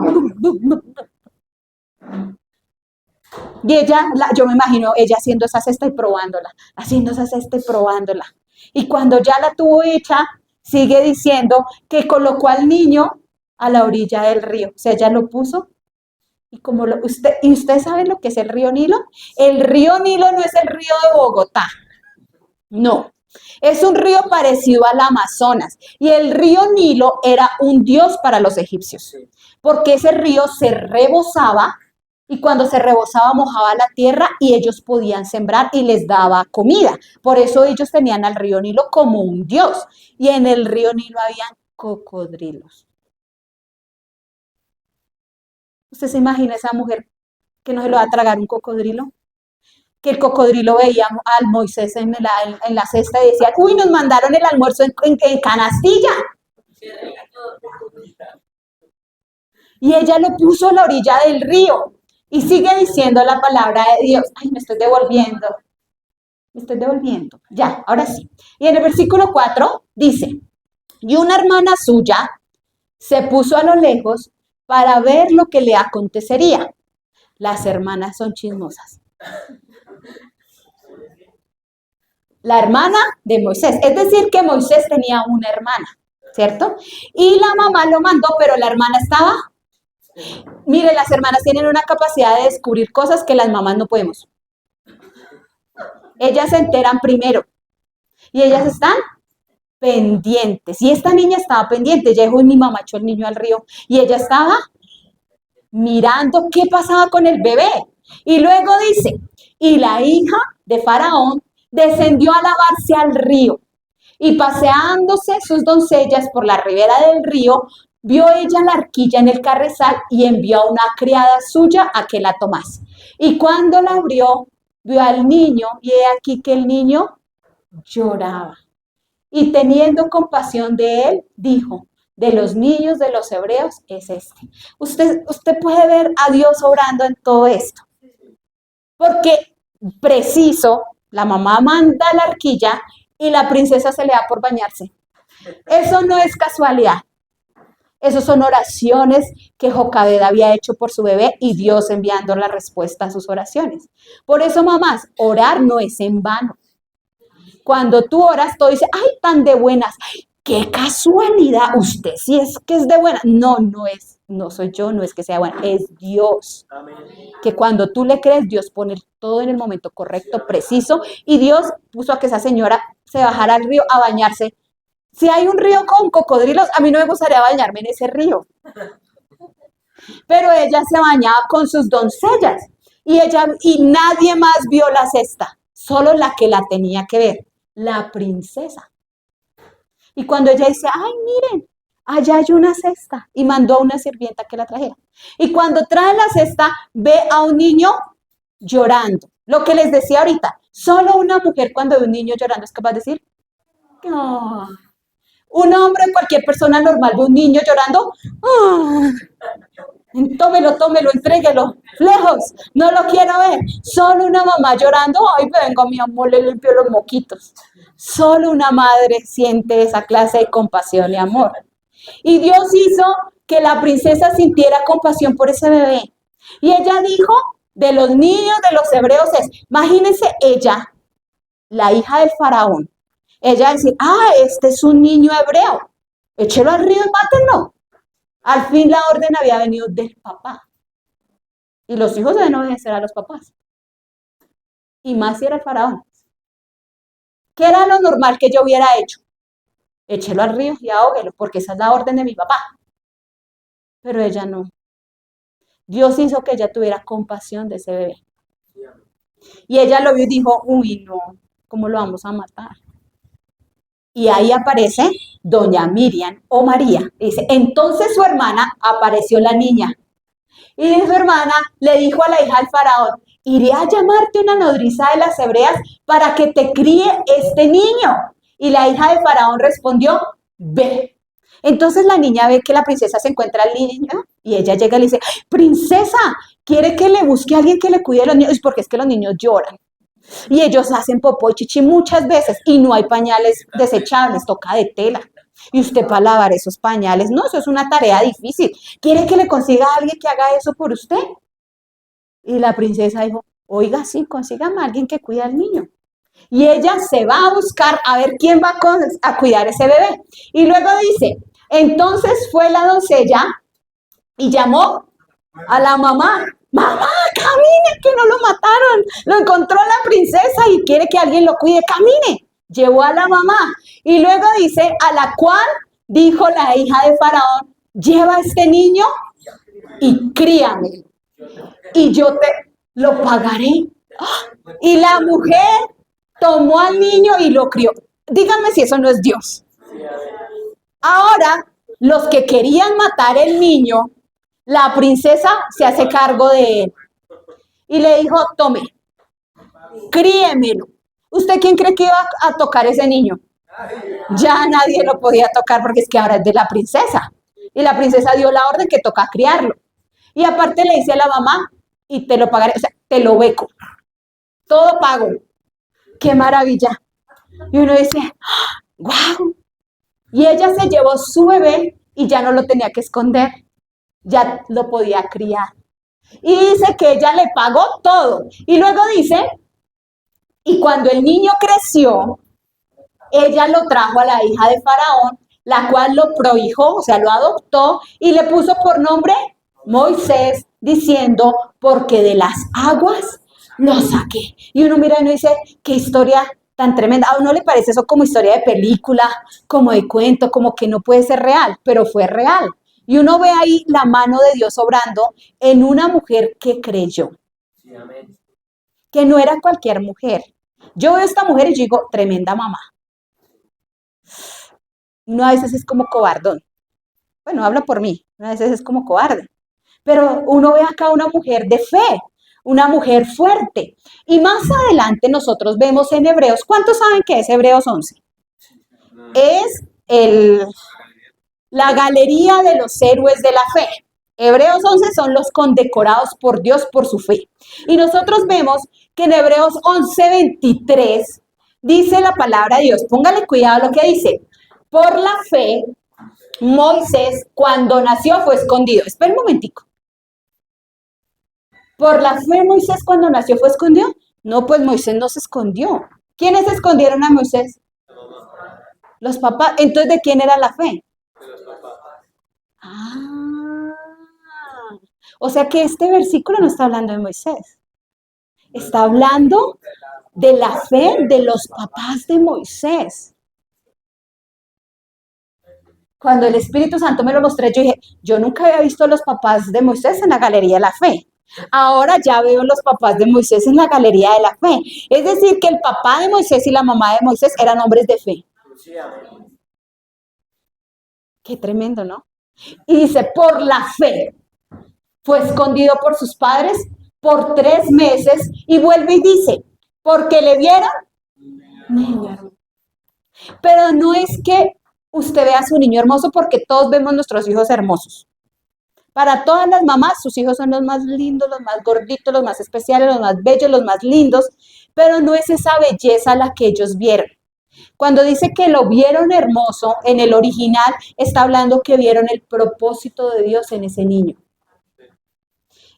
Y ella, yo me imagino ella haciendo esa cesta y probándola, haciendo esa cesta y probándola. Y cuando ya la tuvo hecha, sigue diciendo que colocó al niño a la orilla del río. O sea, ella lo puso. Y como ¿usted sabe lo que es el río Nilo? El río Nilo no es el río de Bogotá. No. Es un río parecido al Amazonas. Y el río Nilo era un dios para los egipcios. Porque ese río se rebosaba. Y cuando se rebosaba mojaba la tierra y ellos podían sembrar y les daba comida. Por eso ellos tenían al río Nilo como un dios. Y en el río Nilo habían cocodrilos. ¿Usted se imagina esa mujer que no se lo va a tragar un cocodrilo? Que el cocodrilo veía al Moisés en la cesta y decía, uy, nos mandaron el almuerzo en canastilla. Y ella lo puso a la orilla del río. Y sigue diciendo la palabra de Dios. Ay, me estoy devolviendo. Me estoy devolviendo. Ya, ahora sí. Y en el versículo 4 dice, y una hermana suya se puso a lo lejos para ver lo que le acontecería. Las hermanas son chismosas. La hermana de Moisés. Es decir, que Moisés tenía una hermana, ¿cierto? Y la mamá lo mandó, pero la hermana estaba... Mire, las hermanas tienen una capacidad de descubrir cosas que las mamás no podemos. Ellas se enteran primero y ellas están pendientes. Y esta niña estaba pendiente. Ella dijo, mi mamá echó el niño al río. Y ella estaba mirando qué pasaba con el bebé. Y luego dice, y la hija de Faraón descendió a lavarse al río. Y paseándose sus doncellas por la ribera del río, vio ella la arquilla en el carrizal y envió a una criada suya a que la tomase. Y cuando la abrió, vio al niño y he aquí que el niño lloraba. Y teniendo compasión de él, dijo, de los niños de los hebreos es este. Usted puede ver a Dios obrando en todo esto. Porque preciso, la mamá manda la arquilla y la princesa se le da por bañarse. Eso no es casualidad. Esas son oraciones que Jocabed había hecho por su bebé y Dios enviando la respuesta a sus oraciones. Por eso, mamás, orar no es en vano. Cuando tú oras, todo dice, ay, tan de buenas. Ay, qué casualidad. Usted sí es que es de buenas. No, no es. No soy yo, no es que sea buena. Es Dios. Amén. Que cuando tú le crees, Dios pone todo en el momento correcto, preciso. Y Dios puso a que esa señora se bajara al río a bañarse. Si hay un río con cocodrilos, a mí no me gustaría bañarme en ese río. Pero ella se bañaba con sus doncellas. Y nadie más vio la cesta. Solo la que la tenía que ver. La princesa. Y cuando ella dice, ay, miren, allá hay una cesta, y mandó a una sirvienta que la trajera. Y cuando trae la cesta, ve a un niño llorando. Lo que les decía ahorita, solo una mujer cuando ve un niño llorando es capaz de decir, no. Un hombre, cualquier persona normal ve un niño llorando, oh, tómelo, entréguelo, lejos, no lo quiero ver. Solo una mamá llorando, ay, venga, mi amor, le limpio los moquitos. Solo una madre siente esa clase de compasión y amor. Y Dios hizo que la princesa sintiera compasión por ese bebé. Y ella dijo, de los niños de los hebreos es, imagínense ella, la hija del faraón. Ella decir, este es un niño hebreo, échelo al río y mátenlo. Al fin la orden había venido del papá. Y los hijos deben obedecer a los papás. Y más si era el faraón. ¿Qué era lo normal que yo hubiera hecho? Échelo al río y ahóguelo, porque esa es la orden de mi papá. Pero ella no. Dios hizo que ella tuviera compasión de ese bebé. Y ella lo vio y dijo, uy, no, ¿cómo lo vamos a matar? Y ahí aparece doña Miriam o María. Dice, entonces su hermana apareció la niña. Y su hermana le dijo a la hija del faraón, iré a llamarte una nodriza de las hebreas para que te críe este niño. Y la hija del faraón respondió, ve. Entonces la niña ve que la princesa se encuentra al niño y ella llega y le dice, princesa, ¿quiere que le busque a alguien que le cuide a los niños? Porque es que los niños lloran. Y ellos hacen popó y chichi muchas veces y no hay pañales desechables, toca de tela. Y usted para lavar esos pañales, no, eso es una tarea difícil. ¿Quiere que le consiga a alguien que haga eso por usted? Y la princesa dijo, oiga, sí, consígame a alguien que cuide al niño. Y ella se va a buscar a ver quién va a cuidar ese bebé. Y luego dice, entonces fue la doncella y llamó a la mamá. Mamá, camine, que no lo mataron. Lo encontró la princesa y quiere que alguien lo cuide. Camine. Llevó a la mamá. Y luego dice, a la cual dijo la hija de Faraón, lleva a este niño y críame. Y yo te lo pagaré. Y la mujer tomó al niño y lo crió. Díganme si eso no es Dios. Ahora, los que querían matar el niño, la princesa se hace cargo de él. Y le dijo, tome, críemelo. ¿Usted quién cree que iba a tocar ese niño? Ya nadie lo podía tocar porque es que ahora es de la princesa. Y la princesa dio la orden que toca criarlo. Y aparte le dice a la mamá, y te lo pagaré, o sea, te lo beco. Todo pago. ¡Qué maravilla! Y uno dice, ¡guau! Y ella se llevó su bebé y ya no lo tenía que esconder. Ya lo podía criar. Y dice que ella le pagó todo. Y luego dice, y cuando el niño creció, ella lo trajo a la hija de Faraón, la cual lo prohijó, o sea, lo adoptó y le puso por nombre Moisés, diciendo, porque de las aguas lo saqué. Y uno mira y uno dice, qué historia tan tremenda. A uno le parece eso como historia de película, como de cuento, como que no puede ser real, pero fue real. Y uno ve ahí la mano de Dios obrando en una mujer que creyó. Sí, amén. Que no era cualquier mujer. Yo veo a esta mujer y digo, tremenda mamá. Uno a veces es como cobardón. Bueno, hablo por mí, a veces es como cobarde. Pero uno ve acá una mujer de fe, una mujer fuerte. Y más adelante nosotros vemos en Hebreos, ¿cuántos saben qué es Hebreos 11? Es la galería de los héroes de la fe. Hebreos 11 son los condecorados por Dios por su fe. Y nosotros vemos que en Hebreos 11:23 dice la palabra de Dios, póngale cuidado a lo que dice, por la fe Moisés cuando nació fue escondido. Espera un momentico. ¿Por la fe Moisés cuando nació fue escondido? No, pues Moisés no se escondió. ¿Quiénes escondieron a Moisés? Los papás. Entonces, ¿de quién era la fe? Ah, o sea que este versículo no está hablando de Moisés. Está hablando de la fe de los papás de Moisés. Cuando el Espíritu Santo me lo mostró, yo dije, yo nunca había visto a los papás de Moisés en la galería de la fe. Ahora ya veo los papás de Moisés en la galería de la fe. Es decir, que el papá de Moisés y la mamá de Moisés eran hombres de fe. Qué tremendo, ¿no? Y dice, por la fe. Fue escondido por sus padres por 3 meses y vuelve y dice, porque le vieron, niño. Pero no es que usted vea a su niño hermoso porque todos vemos nuestros hijos hermosos. Para todas las mamás, sus hijos son los más lindos, los más gorditos, los más especiales, los más bellos, los más lindos, pero no es esa belleza la que ellos vieron. Cuando dice que lo vieron hermoso, en el original está hablando que vieron el propósito de Dios en ese niño.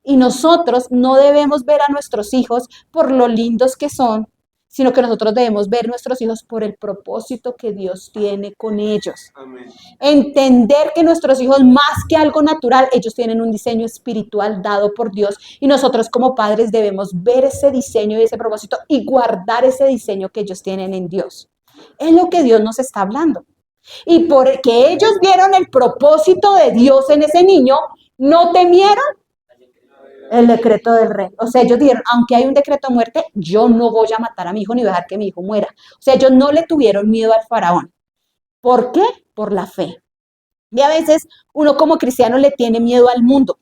Y nosotros no debemos ver a nuestros hijos por lo lindos que son, sino que nosotros debemos ver a nuestros hijos por el propósito que Dios tiene con ellos. Amén. Entender que nuestros hijos, más que algo natural, ellos tienen un diseño espiritual dado por Dios y nosotros como padres debemos ver ese diseño y ese propósito y guardar ese diseño que ellos tienen en Dios. Es lo que Dios nos está hablando. Y porque ellos vieron el propósito de Dios en ese niño, no temieron el decreto del rey. O sea, ellos dijeron, aunque hay un decreto de muerte, yo no voy a matar a mi hijo ni dejar que mi hijo muera. O sea, ellos no le tuvieron miedo al faraón. ¿Por qué? Por la fe. Y a veces uno como cristiano le tiene miedo al mundo.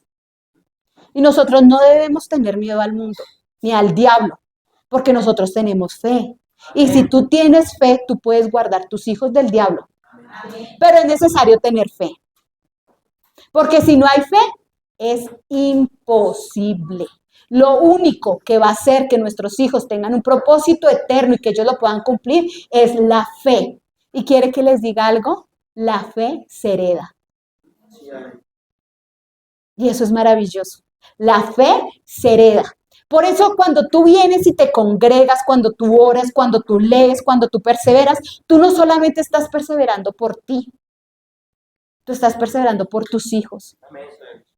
Y nosotros no debemos tener miedo al mundo, ni al diablo, porque nosotros tenemos fe. Y si tú tienes fe, tú puedes guardar tus hijos del diablo. Pero es necesario tener fe. Porque si no hay fe, es imposible. Lo único que va a hacer que nuestros hijos tengan un propósito eterno y que ellos lo puedan cumplir es la fe. ¿Y quiere que les diga algo? La fe se hereda. Y eso es maravilloso. La fe se hereda. Por eso cuando tú vienes y te congregas, cuando tú oras, cuando tú lees, cuando tú perseveras, tú no solamente estás perseverando por ti, tú estás perseverando por tus hijos,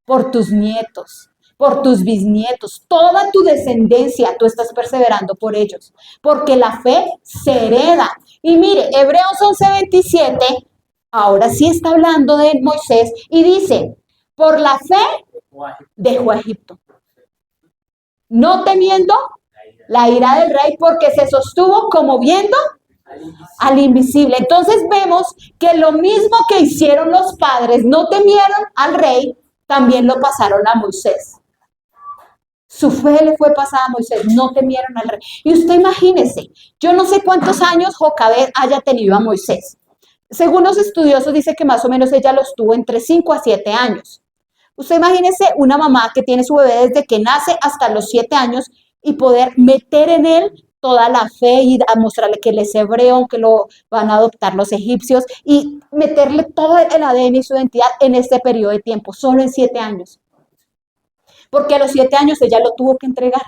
por tus nietos, por tus bisnietos, toda tu descendencia, tú estás perseverando por ellos, porque la fe se hereda. Y mire, Hebreos 11:27, ahora sí está hablando de Moisés y dice, por la fe dejó a Egipto, no temiendo la ira del rey, porque se sostuvo como viendo al invisible. Entonces vemos que lo mismo que hicieron los padres, no temieron al rey, también lo pasaron a Moisés. Su fe le fue pasada a Moisés, no temieron al rey. Y usted imagínese, yo no sé cuántos años Jocabed haya tenido a Moisés. Según los estudiosos dice que más o menos ella los tuvo entre 5 a 7 años. Usted imagínese una mamá que tiene su bebé desde que nace hasta los 7 años y poder meter en él toda la fe y a mostrarle que él es hebreo, aunque lo van a adoptar los egipcios, y meterle todo el ADN y su identidad en este periodo de tiempo, solo en 7 años. Porque a los 7 años ella lo tuvo que entregar.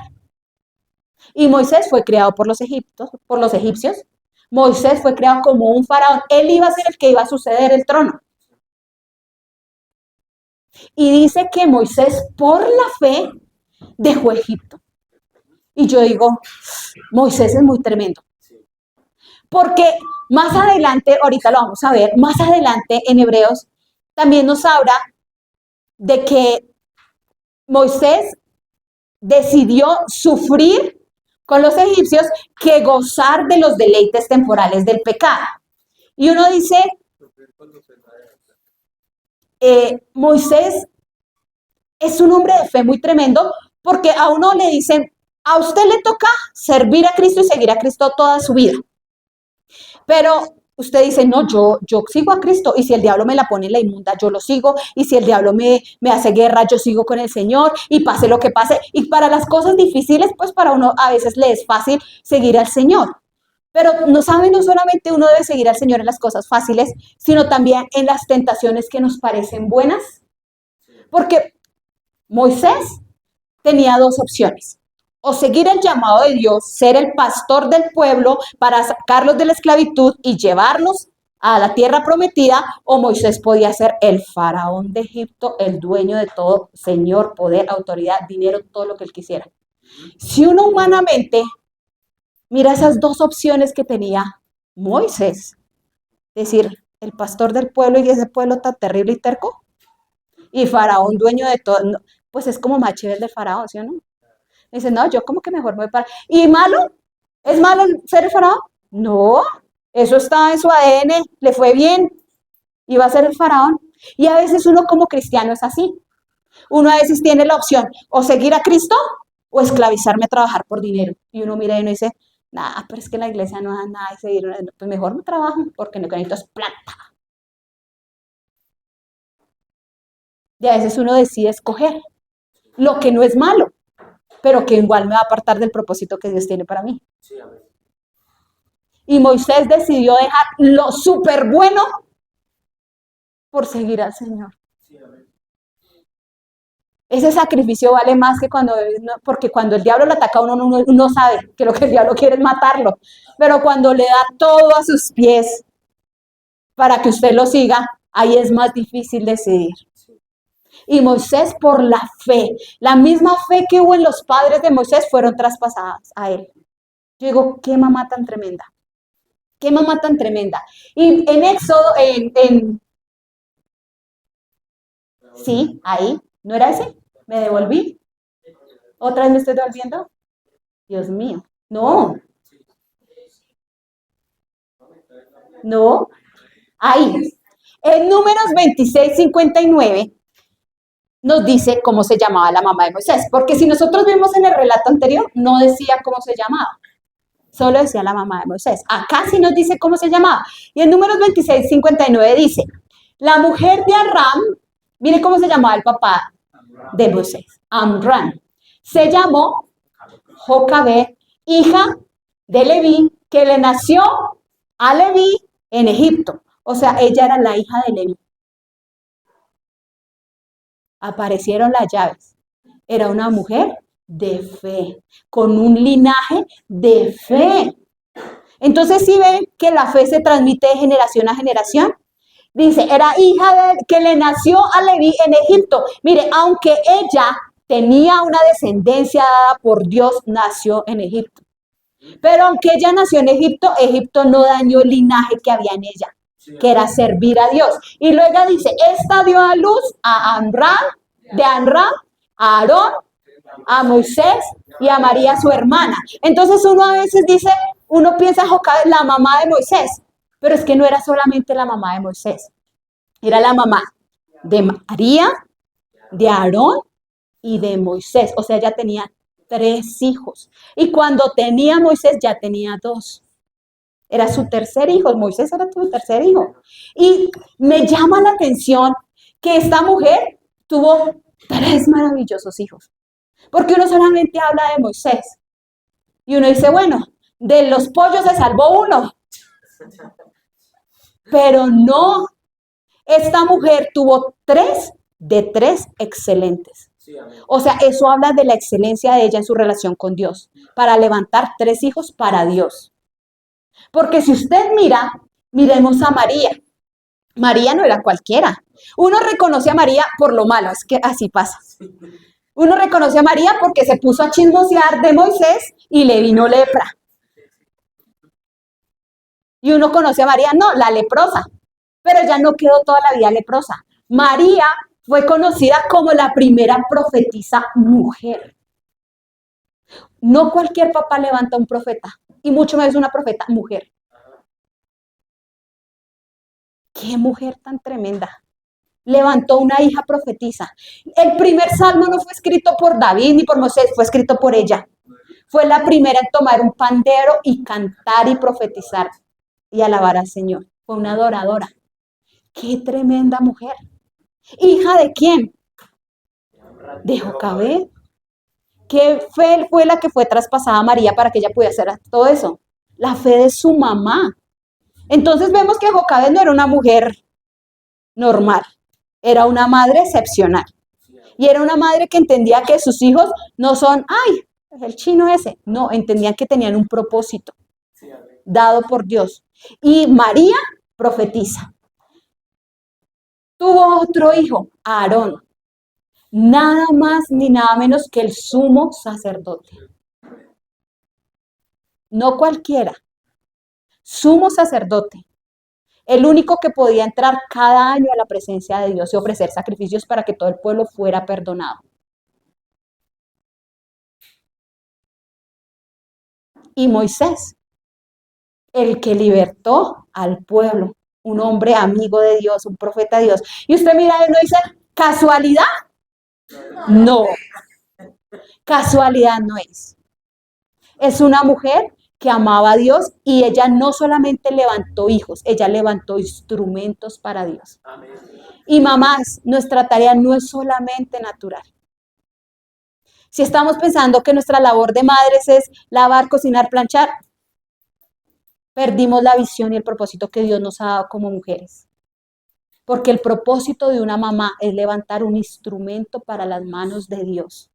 Y Moisés fue criado por los egipcios. Moisés fue criado como un faraón. Él iba a ser el que iba a suceder el trono. Y dice que Moisés, por la fe, dejó Egipto. Y yo digo, Moisés es muy tremendo. Porque más adelante, ahorita lo vamos a ver, más adelante en Hebreos, también nos habla de que Moisés decidió sufrir con los egipcios que gozar de los deleites temporales del pecado. Y uno dice, Moisés es un hombre de fe muy tremendo porque a uno le dicen, a usted le toca servir a Cristo y seguir a Cristo toda su vida. Pero usted dice, no, yo sigo a Cristo y si el diablo me la pone en la inmunda, yo lo sigo y si el diablo me hace guerra, yo sigo con el Señor y pase lo que pase. Y para las cosas difíciles, pues para uno a veces le es fácil seguir al Señor. Pero no sabe, no solamente uno debe seguir al Señor en las cosas fáciles, sino también en las tentaciones que nos parecen buenas. Porque Moisés tenía dos opciones. O seguir el llamado de Dios, ser el pastor del pueblo para sacarlos de la esclavitud y llevarlos a la tierra prometida, o Moisés podía ser el faraón de Egipto, el dueño de todo, señor, poder, autoridad, dinero, todo lo que él quisiera. Si uno humanamente mira esas dos opciones que tenía Moisés, es decir, el pastor del pueblo y ese pueblo tan terrible y terco, y faraón dueño de todo, pues es como más chévere el de faraón, ¿sí o no? Dice, no, yo como que mejor me voy para... ¿Y malo? ¿Es malo ser el faraón? No, eso está en su ADN, le fue bien y va a ser el faraón. Y a veces uno como cristiano es así. Uno a veces tiene la opción o seguir a Cristo o esclavizarme a trabajar por dinero. Y uno mira y uno dice, nada, pero es que la iglesia no da nada de seguir, pues mejor me trabajo porque lo que necesito es plata. Y a veces uno decide escoger lo que no es malo, pero que igual me va a apartar del propósito que Dios tiene para mí. Y Moisés decidió dejar lo súper bueno por seguir al Señor. Ese sacrificio vale más que cuando, porque cuando el diablo lo ataca a uno sabe que lo que el diablo quiere es matarlo, pero cuando le da todo a sus pies para que usted lo siga, ahí es más difícil decidir. Y Moisés, por la fe, la misma fe que hubo en los padres de Moisés, fueron traspasadas a él. Yo digo, qué mamá tan tremenda. Qué mamá tan tremenda. Y en Éxodo, sí, ahí, ¿no era ese? ¿Me devolví? ¿Otra vez me estoy devolviendo? Dios mío. No, no, ahí. En Números 26:59 nos dice cómo se llamaba la mamá de Moisés. Porque si nosotros vimos en el relato anterior, no decía cómo se llamaba. Solo decía la mamá de Moisés. Acá sí nos dice cómo se llamaba. Y en Números 26:59 dice, la mujer de Aram, mire cómo se llamaba el papá de Moisés, Amram. Se llamó Jocabed, hija de Leví, que le nació a Leví en Egipto. O sea, ella era la hija de Leví. Aparecieron las llaves. Era una mujer de fe, con un linaje de fe. Entonces, si ven que la fe se transmite de generación a generación, dice, era hija que le nació a Leví en Egipto. Mire, aunque ella tenía una descendencia dada por Dios, nació en Egipto. Pero aunque ella nació en Egipto, Egipto no dañó el linaje que había en ella, que era servir a Dios. Y luego dice, esta dio a luz a Amram, de Amram, a Aarón, a Moisés y a María, su hermana. Entonces uno a veces dice, uno piensa Jocabed, la mamá de Moisés, pero es que no era solamente la mamá de Moisés, era la mamá de María, de Aarón y de Moisés. O sea, ella tenía 3 hijos. Y cuando tenía Moisés ya tenía 2. Era su tercer hijo, Moisés era su tercer hijo. Y me llama la atención que esta mujer tuvo 3 maravillosos hijos. Porque uno solamente habla de Moisés. Y uno dice, bueno, de los pollos se salvó uno. Pero no, esta mujer tuvo 3 de 3 excelentes. O sea, eso habla de la excelencia de ella en su relación con Dios, para levantar 3 hijos para Dios. Porque si usted mira, miremos a María. María no era cualquiera. Uno reconoce a María por lo malo, es que así pasa. Uno reconoce a María porque se puso a chismosear de Moisés y le vino lepra. Y uno conoce a María, no, la leprosa, pero ya no quedó toda la vida leprosa. María fue conocida como la primera profetisa mujer. No cualquier papá levanta un profeta, y mucho menos una profeta mujer. qué mujer tan tremenda. Levantó una hija profetisa. El primer salmo no fue escrito por David ni por Moisés, fue escrito por ella. Fue la primera en tomar un pandero y cantar y profetizar y alabar al Señor. Fue una adoradora. ¡Qué tremenda mujer! ¿Hija de quién? De Jocabed. ¿Qué fe fue la que fue traspasada a María para que ella pudiera hacer todo eso? La fe de su mamá. Entonces vemos que Jocabed no era una mujer normal, era una madre excepcional. Y era una madre que entendía que sus hijos no son, ay, el chino ese. No, entendían que tenían un propósito dado por Dios. Y María profetiza. Tuvo otro hijo, Aarón. Nada más ni nada menos que el sumo sacerdote. No cualquiera. Sumo sacerdote. El único que podía entrar cada año a la presencia de Dios y ofrecer sacrificios para que todo el pueblo fuera perdonado. Y Moisés, el que libertó al pueblo, un hombre amigo de Dios, un profeta de Dios. Y usted mira y no dice, ¿casualidad? No, casualidad no es. Es una mujer que amaba a Dios y ella no solamente levantó hijos, ella levantó instrumentos para Dios. Amén. Y mamás, nuestra tarea no es solamente natural. Si estamos pensando que nuestra labor de madres es lavar, cocinar, planchar, perdimos la visión y el propósito que Dios nos ha dado como mujeres. Porque el propósito de una mamá es levantar un instrumento para las manos de Dios.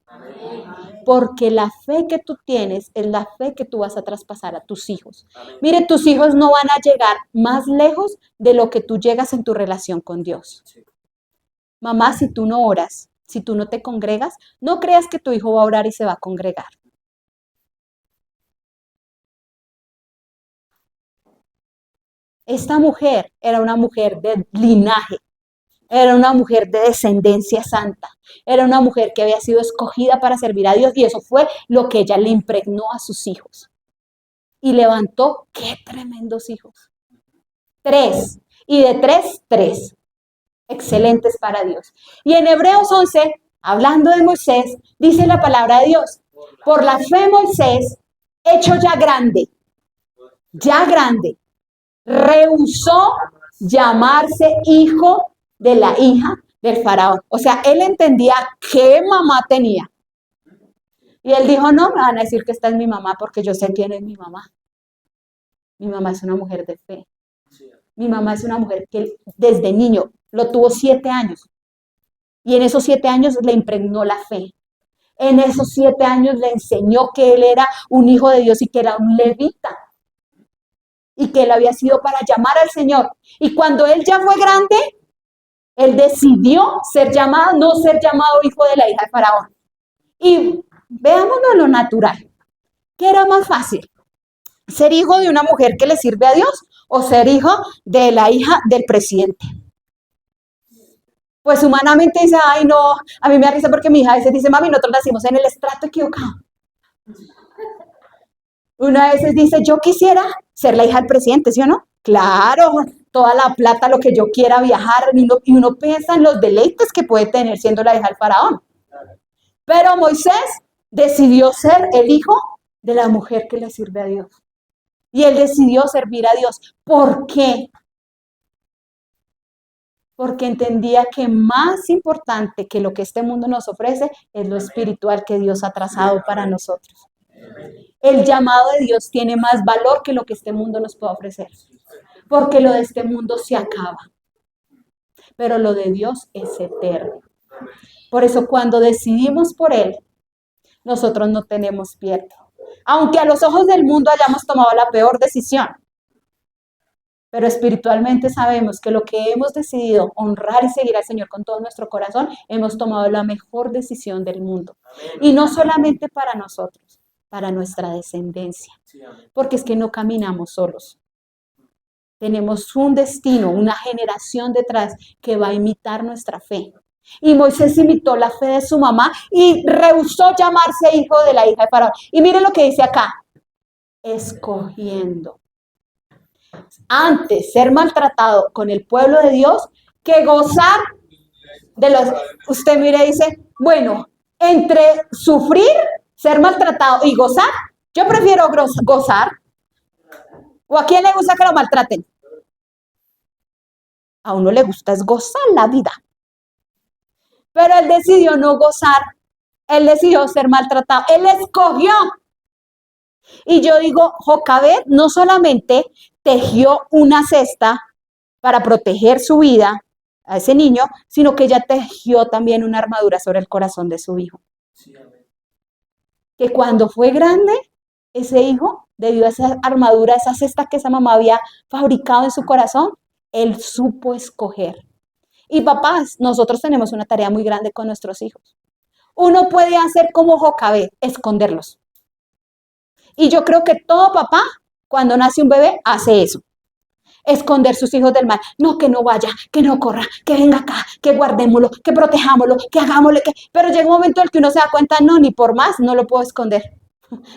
Porque la fe que tú tienes es la fe que tú vas a traspasar a tus hijos. Mire, tus hijos no van a llegar más lejos de lo que tú llegas en tu relación con Dios. Mamá, si tú no oras, si tú no te congregas, no creas que tu hijo va a orar y se va a congregar. Esta mujer era una mujer de linaje, era una mujer de descendencia santa, era una mujer que había sido escogida para servir a Dios y eso fue lo que ella le impregnó a sus hijos. Y levantó, qué tremendos hijos. 3, y de 3. Excelentes para Dios. Y en Hebreos 11, hablando de Moisés, dice la palabra de Dios, por la fe Moisés, hecho ya grande, rehusó llamarse hijo de la hija del faraón. O sea, él entendía qué mamá tenía. Y él dijo, no me van a decir que esta es mi mamá porque yo sé quién es mi mamá. Mi mamá es una mujer de fe. Mi mamá es una mujer que desde niño lo tuvo 7 años. Y en esos 7 años le impregnó la fe. En esos 7 años le enseñó que él era un hijo de Dios y que era un levita. Y que él había sido para llamar al Señor. Y cuando él ya fue grande, él decidió ser llamado, no ser llamado hijo de la hija de Faraón. Y veámonos lo natural. ¿Qué era más fácil? ¿Ser hijo de una mujer que le sirve a Dios o ser hijo de la hija del presidente? Pues humanamente dice, ay no, a mí me da risa porque mi hija a veces dice, mami, nosotros nacimos en el estrato equivocado. Una vez dice, yo quisiera ser la hija del presidente, ¿sí o no? Claro, toda la plata, lo que yo quiera viajar, y uno piensa en los deleites que puede tener siendo la hija del faraón. Pero Moisés decidió ser el hijo de la mujer que le sirve a Dios. Y él decidió servir a Dios. ¿Por qué? Porque entendía que más importante que lo que este mundo nos ofrece es lo espiritual que Dios ha trazado para nosotros. El llamado de Dios tiene más valor que lo que este mundo nos puede ofrecer. Porque lo de este mundo se acaba. Pero lo de Dios es eterno. Por eso cuando decidimos por Él, nosotros no tenemos pierde. Aunque a los ojos del mundo hayamos tomado la peor decisión. Pero espiritualmente sabemos que lo que hemos decidido honrar y seguir al Señor con todo nuestro corazón, hemos tomado la mejor decisión del mundo. Y no solamente para nosotros, para nuestra descendencia. Porque es que no caminamos solos. Tenemos un destino, una generación detrás que va a imitar nuestra fe. Y Moisés imitó la fe de su mamá y rehusó llamarse hijo de la hija de Faraón. Y miren lo que dice acá, escogiendo. Antes ser maltratado con el pueblo de Dios que gozar de los... Usted mire y dice, bueno, entre sufrir, ser maltratado y gozar, yo prefiero gozar. ¿O a quién le gusta que lo maltraten? A uno le gusta es gozar la vida. Pero él decidió no gozar. Él decidió ser maltratado. Él escogió. Y yo digo, Jocabed no solamente tejió una cesta para proteger su vida a ese niño, sino que ella tejió también una armadura sobre el corazón de su hijo. Que cuando fue grande, ese hijo, debido a esa armadura, esa cesta que esa mamá había fabricado en su corazón, él supo escoger. Y papás, nosotros tenemos una tarea muy grande con nuestros hijos. Uno puede hacer como Jocabed, esconderlos. Y yo creo que todo papá, cuando nace un bebé, hace eso. Esconder sus hijos del mal. No, que no vaya, que no corra, que venga acá, que guardémoslo, que protejámoslo, que hagámosle, que... Pero llega un momento en el que uno se da cuenta, no, ni por más, no lo puedo esconder,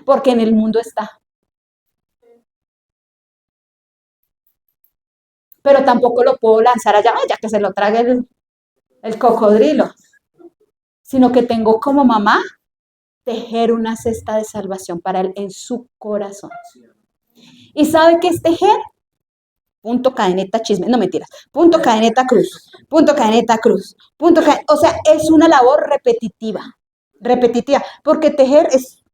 porque en el mundo está. Pero tampoco lo puedo lanzar allá, vaya, que se lo trague el cocodrilo. Sino que tengo como mamá tejer una cesta de salvación para él en su corazón. ¿Y sabe qué es tejer? Punto, cadeneta, chisme, no mentiras, punto, cadeneta, cruz, punto, cadeneta, cruz, punto, o sea, es una labor repetitiva, porque tejer es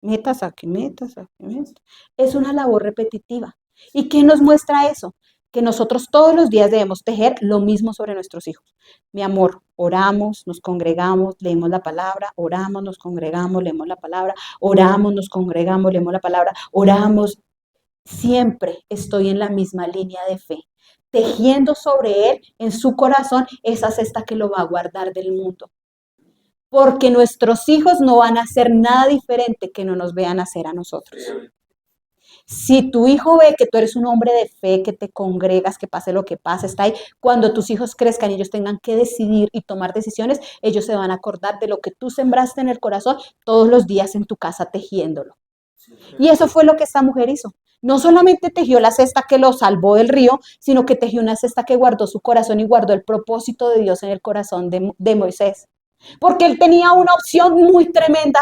metas aquí, metas aquí, metas. Es una labor repetitiva. ¿Y qué nos muestra eso? Que nosotros todos los días debemos tejer lo mismo sobre nuestros hijos. Mi amor, oramos, nos congregamos, leemos la palabra, oramos, nos congregamos, leemos la palabra, oramos, nos congregamos, leemos la palabra, oramos. Siempre estoy en la misma línea de fe, tejiendo sobre él, en su corazón, esa cesta que lo va a guardar del mundo. Porque nuestros hijos no van a hacer nada diferente que no nos vean hacer a nosotros. Si tu hijo ve que tú eres un hombre de fe, que te congregas, que pase lo que pase, está ahí, cuando tus hijos crezcan y ellos tengan que decidir y tomar decisiones, ellos se van a acordar de lo que tú sembraste en el corazón todos los días en tu casa tejiéndolo. Y eso fue lo que esta mujer hizo. No solamente tejió la cesta que lo salvó del río, sino que tejió una cesta que guardó su corazón y guardó el propósito de Dios en el corazón de Moisés. Porque él tenía una opción muy tremenda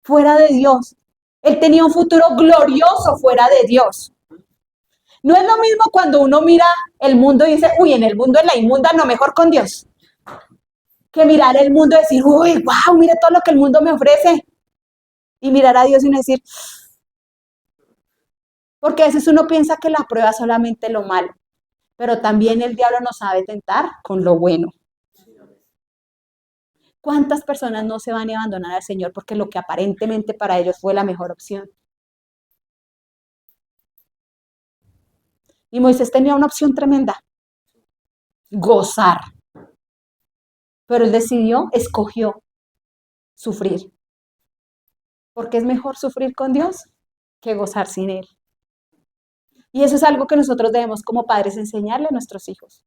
fuera de Dios. Él tenía un futuro glorioso fuera de Dios. No es lo mismo cuando uno mira el mundo y dice, uy, en el mundo es la inmunda, no, mejor con Dios. Que mirar el mundo y decir, uy, wow, mire todo lo que el mundo me ofrece. Y mirar a Dios y decir, porque a veces uno piensa que la prueba es solamente lo malo, pero también el diablo nos sabe tentar con lo bueno. ¿Cuántas personas no se van a abandonar al Señor porque lo que aparentemente para ellos fue la mejor opción? Y Moisés tenía una opción tremenda, gozar. Pero él escogió sufrir. Porque es mejor sufrir con Dios que gozar sin Él. Y eso es algo que nosotros debemos como padres enseñarle a nuestros hijos.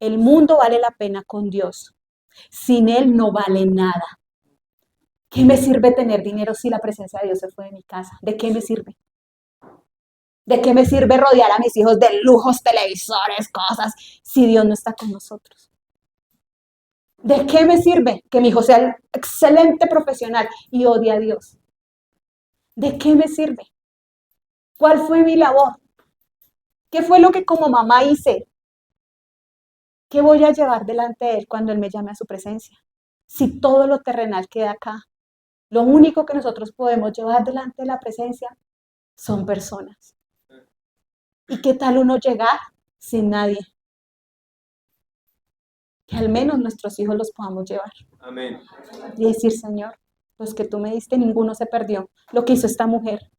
El mundo vale la pena con Dios. Sin Él no vale nada. ¿Qué me sirve tener dinero si la presencia de Dios se fue de mi casa? ¿De qué me sirve? ¿De qué me sirve rodear a mis hijos de lujos, televisores, cosas, si Dios no está con nosotros? ¿De qué me sirve que mi hijo sea un excelente profesional y odie a Dios? ¿De qué me sirve? ¿Cuál fue mi labor? ¿Qué fue lo que como mamá hice? ¿Qué voy a llevar delante de Él cuando Él me llame a su presencia? Si todo lo terrenal queda acá, lo único que nosotros podemos llevar delante de la presencia son personas. ¿Y qué tal uno llegar sin nadie? Que al menos nuestros hijos los podamos llevar. Amén. Y decir, Señor, los que tú me diste, ninguno se perdió. Lo que hizo esta mujer,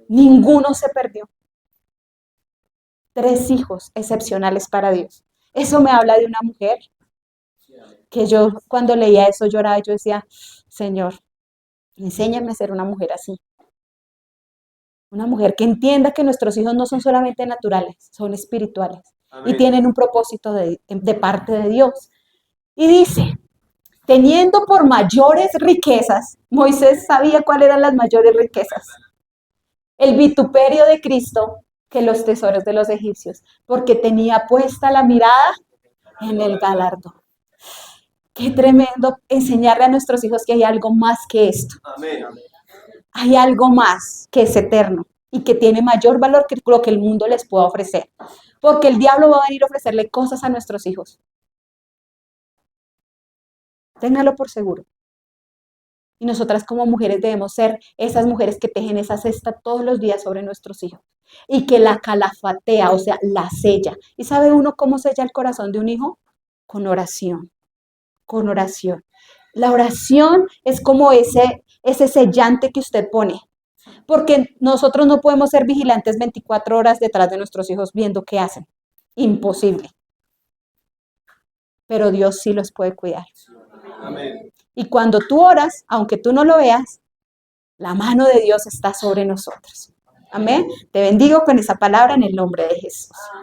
ninguno se perdió. 3 hijos excepcionales para Dios. Eso me habla de una mujer que yo cuando leía eso lloraba y yo decía, Señor, enséñame a ser una mujer así. Una mujer que entienda que nuestros hijos no son solamente naturales, son espirituales. Amén. Y tienen un propósito de parte de Dios. Y dice, teniendo por mayores riquezas, Moisés sabía cuáles eran las mayores riquezas. el vituperio de Cristo que los tesoros de los egipcios, porque tenía puesta la mirada en el galardón. Qué tremendo enseñarle a nuestros hijos que hay algo más que esto. Amén. Hay algo más que es eterno y que tiene mayor valor que lo que el mundo les pueda ofrecer. Porque el diablo va a venir a ofrecerle cosas a nuestros hijos. Téngalo por seguro. Y nosotras como mujeres debemos ser esas mujeres que tejen esa cesta todos los días sobre nuestros hijos. Y que la calafatea, o sea, la sella. ¿Y sabe uno cómo sella el corazón de un hijo? Con oración. Con oración. La oración es como ese sellante que usted pone. Porque nosotros no podemos ser vigilantes 24 horas detrás de nuestros hijos viendo qué hacen. Imposible. Pero Dios sí los puede cuidar. Amén. Y cuando tú oras, aunque tú no lo veas, la mano de Dios está sobre nosotros. Amén. Te bendigo con esa palabra en el nombre de Jesús.